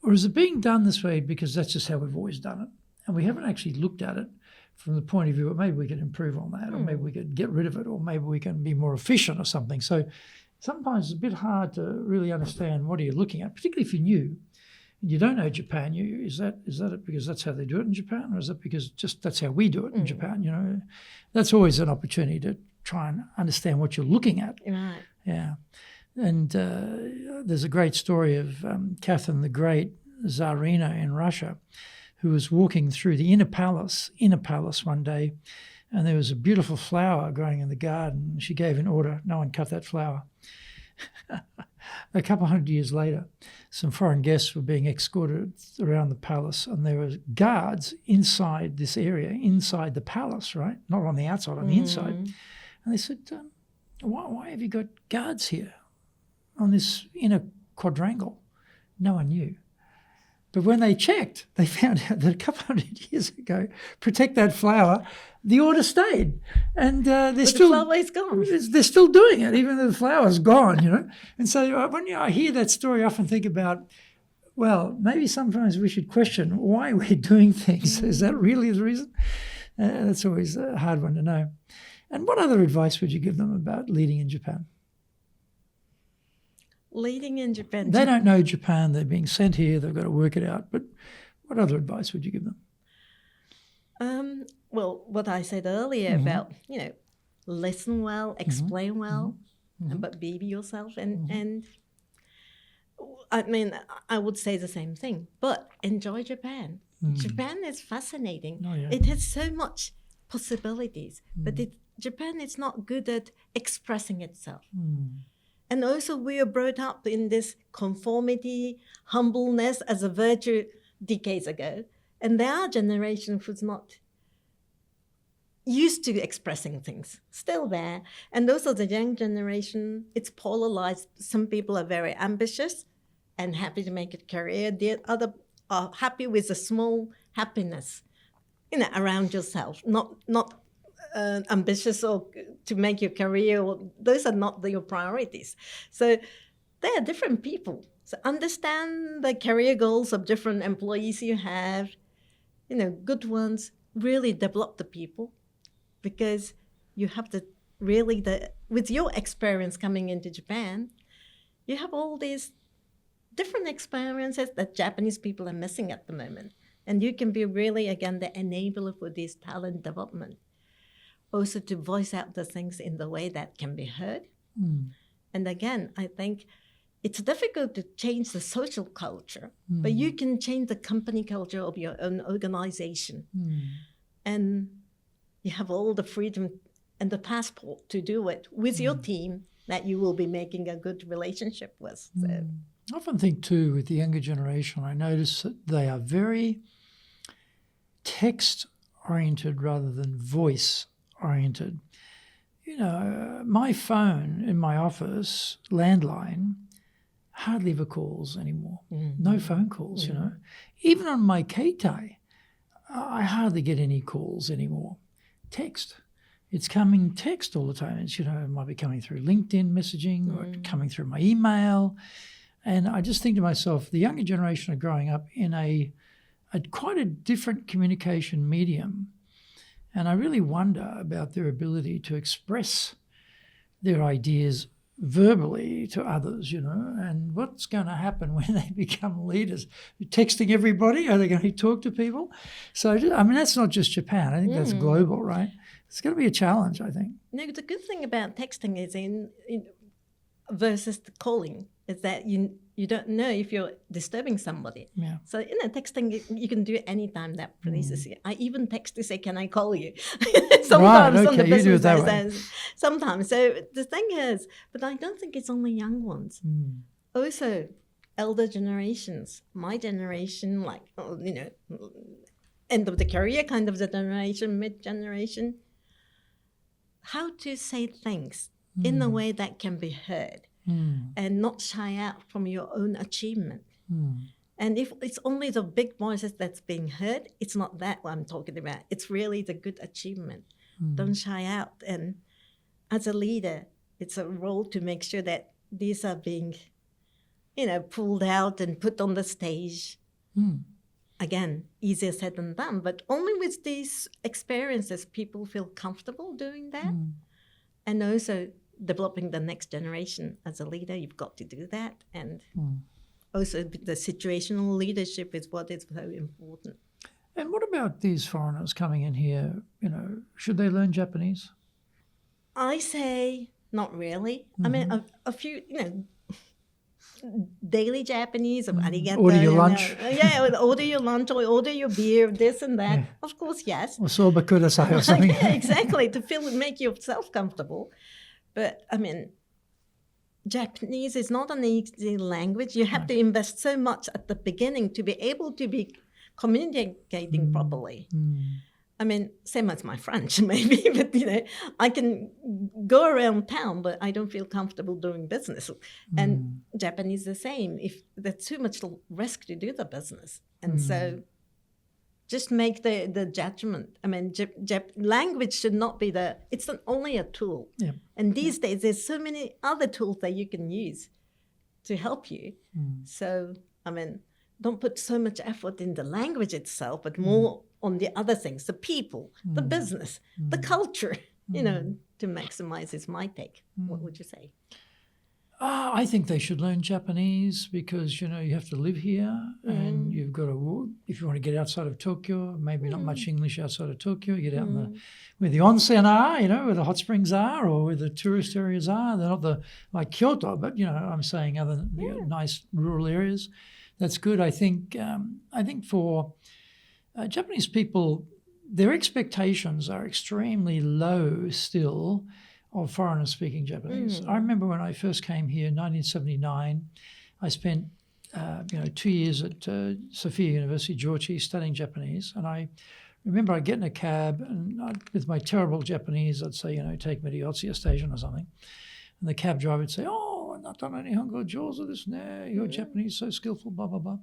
or is it being done this way because that's just how we've always done it? And we haven't actually looked at it from the point of view of maybe we could improve on that, or maybe we could get rid of it, or maybe we can be more efficient or something. So sometimes it's a bit hard to really understand what are you looking at, particularly if you're new and you don't know Japan. Is that it because that's how they do it in Japan, or is it because just that's how we do it in Japan? That's always an opportunity to try and understand what you're looking at. Right. Yeah. And there's a great story of Catherine the Great, Tsarina in Russia, who was walking through the inner palace one day, and there was a beautiful flower growing in the garden. She gave an order, no one cut that flower. A couple hundred years later, some foreign guests were being escorted around the palace, and there were guards inside this area, inside the palace, right? Not on the outside, on the inside. And they said, why have you got guards here on this inner quadrangle? No one knew. But when they checked, they found out that a couple hundred years ago, protect that flower, the order stayed. And The flower is gone. they're still doing it, even though the flower's gone, you know. And so when I hear that story, I often think about, well, maybe sometimes we should question why we're doing things. Is that really the reason? That's always a hard one to know. And what other advice would you give them about leading in Japan? Leading in Japan. They don't know Japan. They're being sent here. They've got to work it out. But what other advice would you give them? Well, what I said earlier about, listen well, explain well, but be yourself. And I mean, I would say the same thing, but enjoy Japan. Japan is fascinating. Oh, yeah. It has so much possibilities, but Japan is not good at expressing itself. And also we are brought up in this conformity, humbleness as a virtue decades ago. And their generation was not used to expressing things, still there. And also the young generation, it's polarized. Some people are very ambitious and happy to make a career. The other are happy with a small happiness, around yourself, not ambitious or to make your career. Those are not your priorities. So they are different people. So understand the career goals of different employees you have, good ones. Really develop the people, because you have to really, with your experience coming into Japan, you have all these different experiences that Japanese people are missing at the moment. And you can be really, again, the enabler for this talent development. Also to voice out the things in the way that can be heard. And again, I think it's difficult to change the social culture, but you can change the company culture of your own organization. And you have all the freedom and the passport to do it with your team that you will be making a good relationship with. So. I often think too, with the younger generation, I notice that they are very text-oriented rather than voice-oriented. My phone in my office, landline, hardly ever calls anymore. No phone calls, Even on my keitai, I hardly get any calls anymore. Text. It's coming text all the time. It's, it might be coming through LinkedIn messaging or coming through my email. And I just think to myself, the younger generation are growing up in a quite a different communication medium. And I really wonder about their ability to express their ideas verbally to others, and what's going to happen when they become leaders. Texting everybody? Are they going to talk to people? So, that's not just Japan. I think that's global, right? It's going to be a challenge, I think. No, the good thing about texting is versus the calling is that you don't know if you're disturbing somebody. Yeah. So texting you can do anytime that pleases you. I even text to say, "Can I call you?" Sometimes right, okay, on the business you do it that way. Sometimes. So the thing is, but I don't think it's only young ones. Also, elder generations. My generation, end of the career kind of the generation, mid-generation. How to say things in a way that can be heard. And not shy out from your own achievement. And if it's only the big voices that's being heard, it's not that what I'm talking about. It's really the good achievement. Don't shy out. And as a leader, it's a role to make sure that these are being, pulled out and put on the stage. Again, easier said than done. But only with these experiences, people feel comfortable doing that. And also developing the next generation as a leader, you've got to do that. And also the situational leadership is what is very important. And what about these foreigners coming in here? Should they learn Japanese? I say not really. I mean, a few, daily Japanese, arigato. Order your lunch. Order your lunch or order your beer, this and that. Yeah. Of course, yes. Or soba kudasai or something. Yeah, exactly, to make yourself comfortable. But, Japanese is not an easy language. You have to invest so much at the beginning to be able to be communicating properly. I mean, same as my French, maybe, but, I can go around town, but I don't feel comfortable doing business. And Japanese the same. If there's too much risk to do the business. And so just make the judgment. I mean, language should not be it's not only a tool. Yeah. And these days, there's so many other tools that you can use to help you. So, I mean, don't put so much effort in the language itself, but more on the other things, the people, the business, the culture, to maximize is my take. What would you say? I think they should learn Japanese because, you have to live here and you've got to, if you want to get outside of Tokyo, maybe not much English outside of Tokyo, get out where the onsen are, where the hot springs are or where the tourist areas are. They're not like Kyoto, but, I'm saying other nice rural areas. That's good. I think for Japanese people, their expectations are extremely low still of foreigners speaking Japanese. I remember when I first came here in 1979, I spent 2 years at Sophia University, Georgia, studying Japanese. And I remember I'd get in a cab and with my terrible Japanese, I'd say, take me to Yotsuya Station or something. And the cab driver would say, oh, natana nihongo jouzu desu ne, your Japanese so skillful, blah, blah, blah.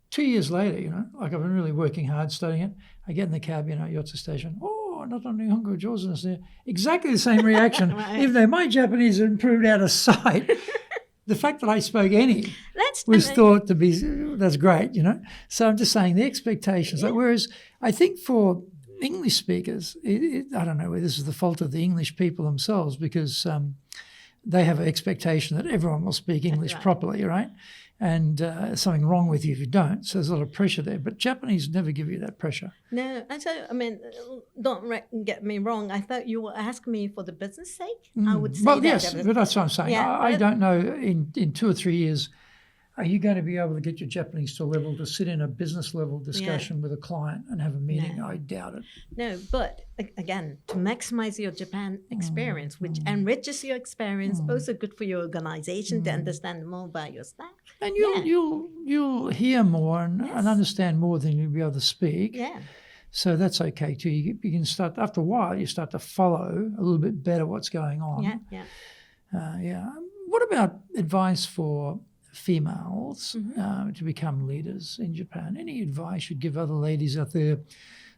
2 years later, like I've been really working hard studying it, I get in the cab, Yotsuya Station, natana nihongo jouzu desu ne. Exactly the same reaction, Right. even though my Japanese had improved out of sight. The fact that I spoke any was thought to be, that's great, So I'm just saying the expectations. Like, whereas I think for English speakers, I don't know whether this is the fault of the English people themselves because they have an expectation that everyone will speak English properly, right? And something wrong with you if you don't. So there's a lot of pressure there. But Japanese never give you that pressure. No, and so, I mean, don't get me wrong. I thought you were asking me for the business sake. I would say that. Yes, but that's what I'm saying. Yeah, I don't know, in 2 or 3 years, are you going to be able to get your Japanese to a level to sit in a business level discussion with a client and have a meeting? No. I doubt it. No, but again, to maximize your Japan experience, which enriches your experience, also good for your organization to understand more about your staff. And you'll hear more and understand more than you'll be able to speak. Yeah. So that's okay too. You can start, after a while, you start to follow a little bit better what's going on. Yeah. What about advice for females to become leaders in Japan? Any advice you'd give other ladies out there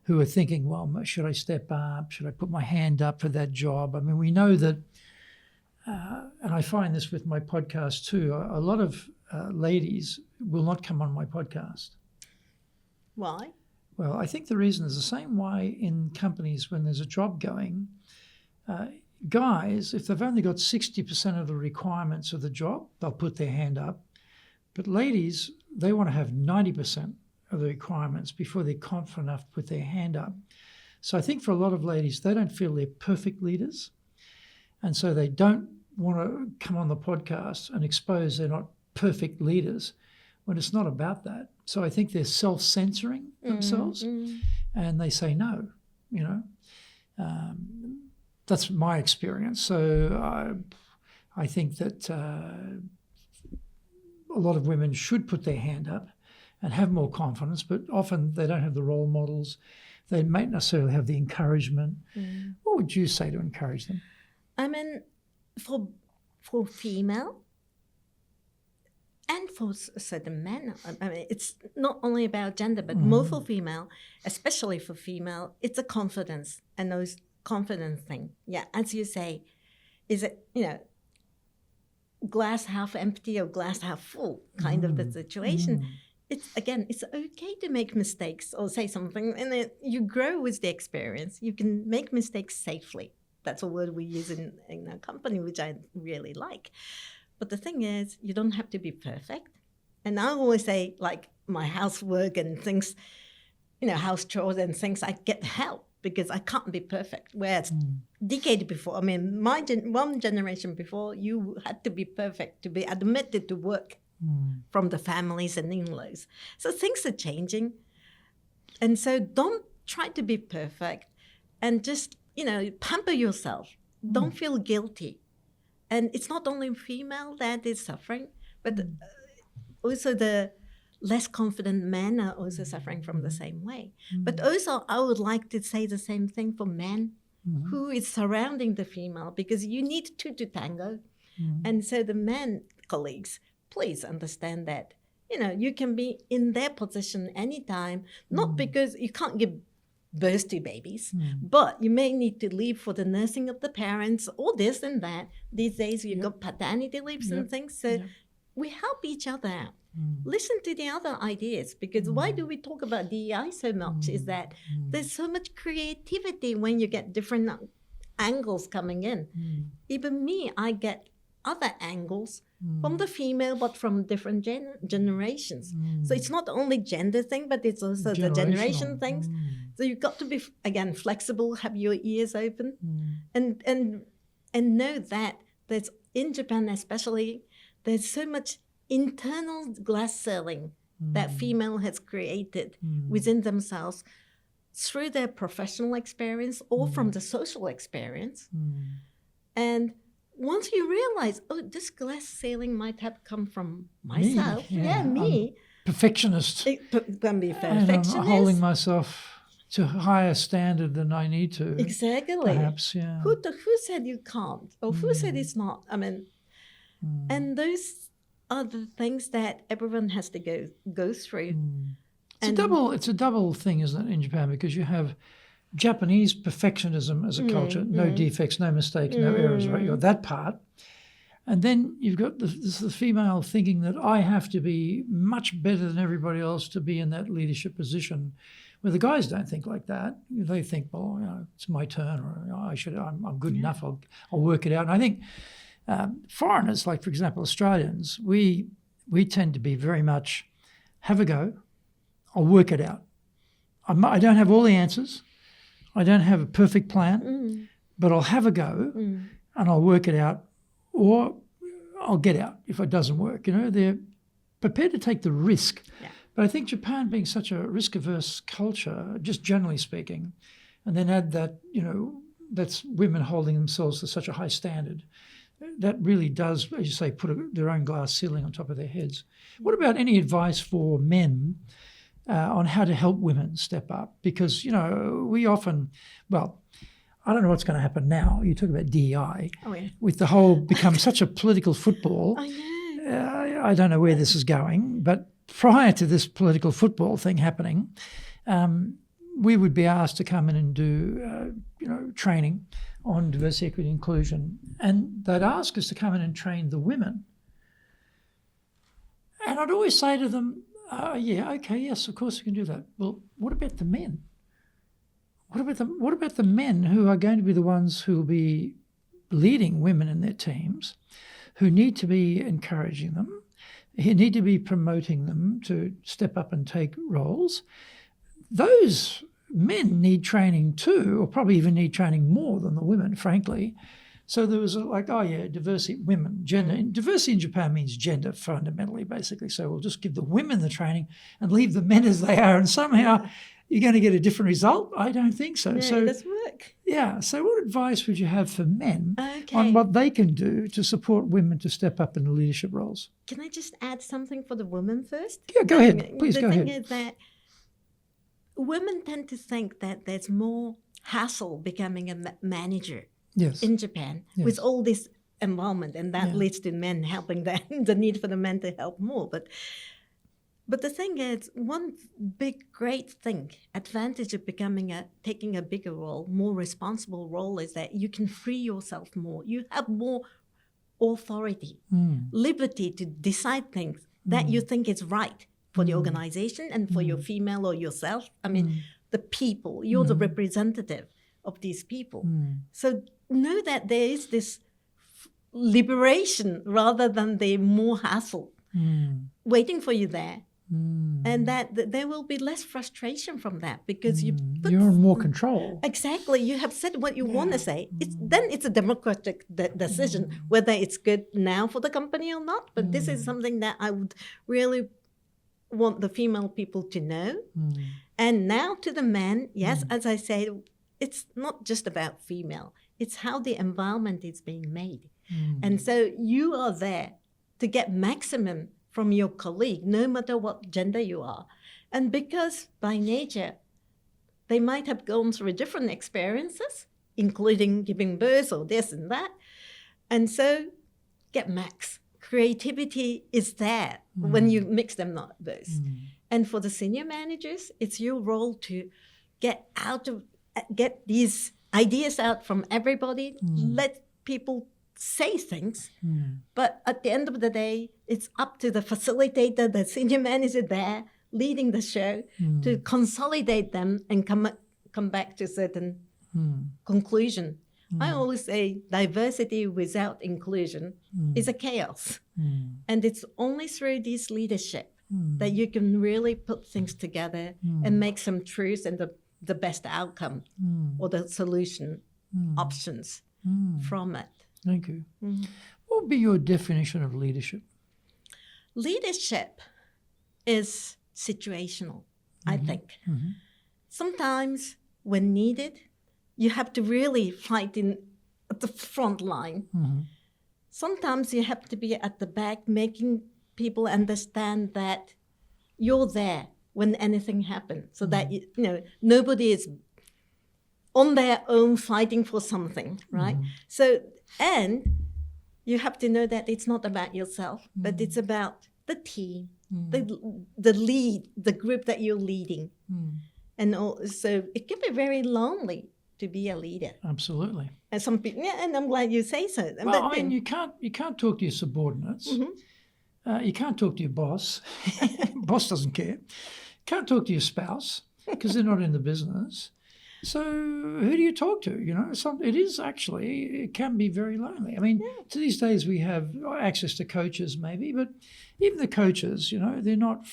who are thinking, well, should I step up? Should I put my hand up for that job? I mean, we know that, and I find this with my podcast too, a lot of ladies will not come on my podcast. Why? Well, I think the reason is the same way in companies when there's a job going. Guys, if they've only got 60% of the requirements of the job, they'll put their hand up. But ladies, they want to have 90% of the requirements before they're confident enough to put their hand up. So I think for a lot of ladies, they don't feel they're perfect leaders. And so they don't want to come on the podcast and expose they're not perfect leaders when it's not about that. So I think they're self-censoring themselves and they say no, That's my experience. So I think that a lot of women should put their hand up and have more confidence, but often they don't have the role models. They may not necessarily have the encouragement. What would you say to encourage them? I mean, for female and for certain men, I mean, it's not only about gender, but more for female, especially for female, it's a confidence and those confidence thing. Yeah, as you say, is it, glass half empty or glass half full kind of the situation. It's okay to make mistakes or say something, and you grow with the experience. You can make mistakes safely. That's a word we use in our company, which I really like. But the thing is, you don't have to be perfect. And I always say, like my housework and things, house chores and things, I get help because I can't be perfect. Whereas decade before, I mean, one generation before, you had to be perfect to be admitted to work from the families and in-laws. So things are changing. And so don't try to be perfect and just, pamper yourself. Don't feel guilty. And it's not only female that is suffering, but also the less confident men are also suffering from the same way. But also, I would like to say the same thing for men who is surrounding the female, because you need two to tango. And so the men colleagues, please understand that, you can be in their position anytime, not because you can't give birth to babies, but you may need to leave for the nursing of the parents or this and that. These days you've got paternity leaves and things. So we help each other out. Listen to the other ideas, because why do we talk about DEI so much is that there's so much creativity when you get different angles coming in. Even me, I get other angles from the female, but from different generations. So it's not only gender thing, but it's also the generation things. So you've got to be, again, flexible, have your ears open, and know that there's, in Japan especially, there's so much internal glass ceiling that female has created within themselves through their professional experience or from the social experience. And once you realize, this glass ceiling might have come from myself. Me. Perfectionist. It can be and perfectionist. I'm holding myself to a higher standard than I need to. Exactly. Perhaps, yeah. Who said you can't? Or who said it's not? I mean, and those are the things that everyone has to go through. It's a double thing, isn't it, in Japan? Because you have Japanese perfectionism as a culture, no defects, no mistakes, no errors, right? You've got that part. And then you've got the female thinking that I have to be much better than everybody else to be in that leadership position, where the guys don't think like that. They think, well, it's my turn, or I'm good enough, I'll work it out. And I think foreigners, like, for example, Australians, we tend to be very much, have a go, I'll work it out. I don't have all the answers. I don't have a perfect plan, but I'll have a go and I'll work it out, or I'll get out if it doesn't work. They're prepared to take the risk. Yeah. But I think Japan, being such a risk-averse culture, just generally speaking, and then add that, that's women holding themselves to such a high standard, that really does, as you say, put their own glass ceiling on top of their heads. What about any advice for men on how to help women step up? Because, we often, I don't know what's going to happen now. You talk about DEI. With the whole become such a political football. I know. I don't know where this is going, but prior to this political football thing happening, we would be asked to come in and do, training on diversity, equity, inclusion. And they'd ask us to come in and train the women. And I'd always say to them, yes, of course we can do that. Well, what about the men? What about the men who are going to be the ones who will be leading women in their teams, who need to be encouraging them, who need to be promoting them to step up and take roles? Those men need training too, or probably even need training more than the women, frankly. So there was diversity, women, gender. Diversity in Japan means gender fundamentally, basically. So we'll just give the women the training and leave the men as they are, and somehow you're going to get a different result? I don't think so. No, it doesn't work. Yeah. So what advice would you have for men on what they can do to support women to step up in leadership roles? Can I just add something for the women first? Yeah, go ahead. Please go ahead. The thing is that women tend to think that there's more hassle becoming a manager in Japan with all this involvement, and that leads to men helping them, the need for the men to help more. But the thing is, one big great thing, advantage of taking a bigger role, more responsible role, is that you can free yourself more. You have more authority, liberty to decide things that you think is right for the organization and for your female or yourself. I mean, the people, you're the representative of these people. So know that there is this liberation rather than the more hassle waiting for you there. And that there will be less frustration from that, because you're in more control. Exactly. You have said what you want to say. Then it's a democratic decision whether it's good now for the company or not. But this is something that I would really want the female people to know. And now to the men, yes, as I said, it's not just about female. It's how the environment is being made. And so you are there to get maximum from your colleague, no matter what gender you are. And because by nature, they might have gone through different experiences, including giving birth or this and that. And so get max. Creativity is there when you mix them those. And for the senior managers, it's your role to get these ideas out from everybody, let people say things. But at the end of the day, it's up to the facilitator, the senior manager there, leading the show to consolidate them and come back to a certain conclusion. I always say diversity without inclusion is a chaos. And it's only through this leadership that you can really put things together and make some truth and the best outcome or the solution options from it. Thank you. What would be your definition of leadership? Leadership is situational, I think. Sometimes when needed, you have to really fight at the front line. Sometimes you have to be at the back, making people understand that you're there when anything happens, so that nobody is on their own fighting for something, right? So, and you have to know that it's not about yourself, but it's about the team, the lead, the group that you're leading. And so it can be very lonely to be a leader. Absolutely. And some people, and I'm glad you say so. Well, I mean, you can't talk to your subordinates. You can't talk to your boss. Boss doesn't care. Can't talk to your spouse because they're not in the business. So who do you talk to? It can be very lonely. I mean, to these days we have access to coaches maybe, but even the coaches, they're not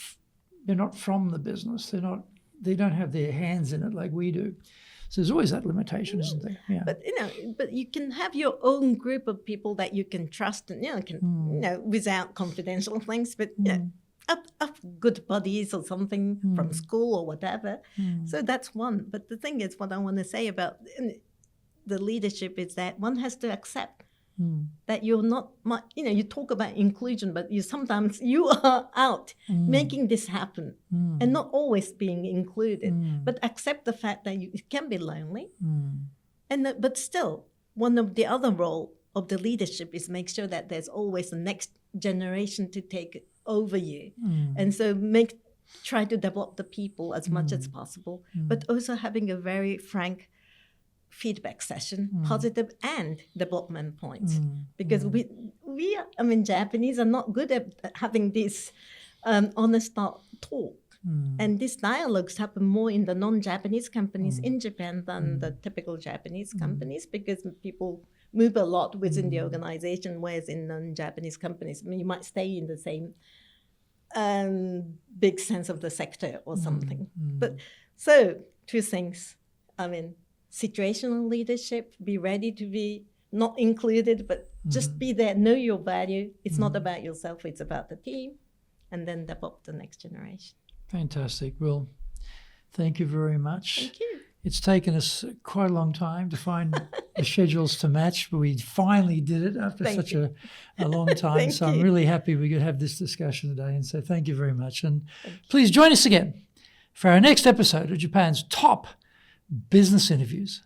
from the business. They don't have their hands in it like we do. So there's always that limitation, isn't there? Yeah. But you can have your own group of people that you can trust and without confidential things, but of good buddies or something from school or whatever. So that's one. But the thing is, what I want to say about the leadership is that one has to accept that you're not, you talk about inclusion, but sometimes you are out making this happen and not always being included, but accept the fact that it can be lonely. But still, one of the other role of the leadership is make sure that there's always the next generation to take over you. And so try to develop the people as much as possible, but also having a very frank feedback session, positive and development points. Because Japanese are not good at having this honest talk. And these dialogues happen more in the non-Japanese companies in Japan than the typical Japanese companies, because people move a lot within the organization, whereas in non-Japanese companies, you might stay in the same big sense of the sector or something. But so two things. Situational leadership, be ready to be not included, but just be there, know your value. It's not about yourself, it's about the team, and then develop the next generation. Fantastic. Well, thank you very much. Thank you. It's taken us quite a long time to find the schedules to match, but we finally did it after such a long time. So I'm really happy we could have this discussion today. And so thank you very much. And please join us again for our next episode of Japan's top business interviews.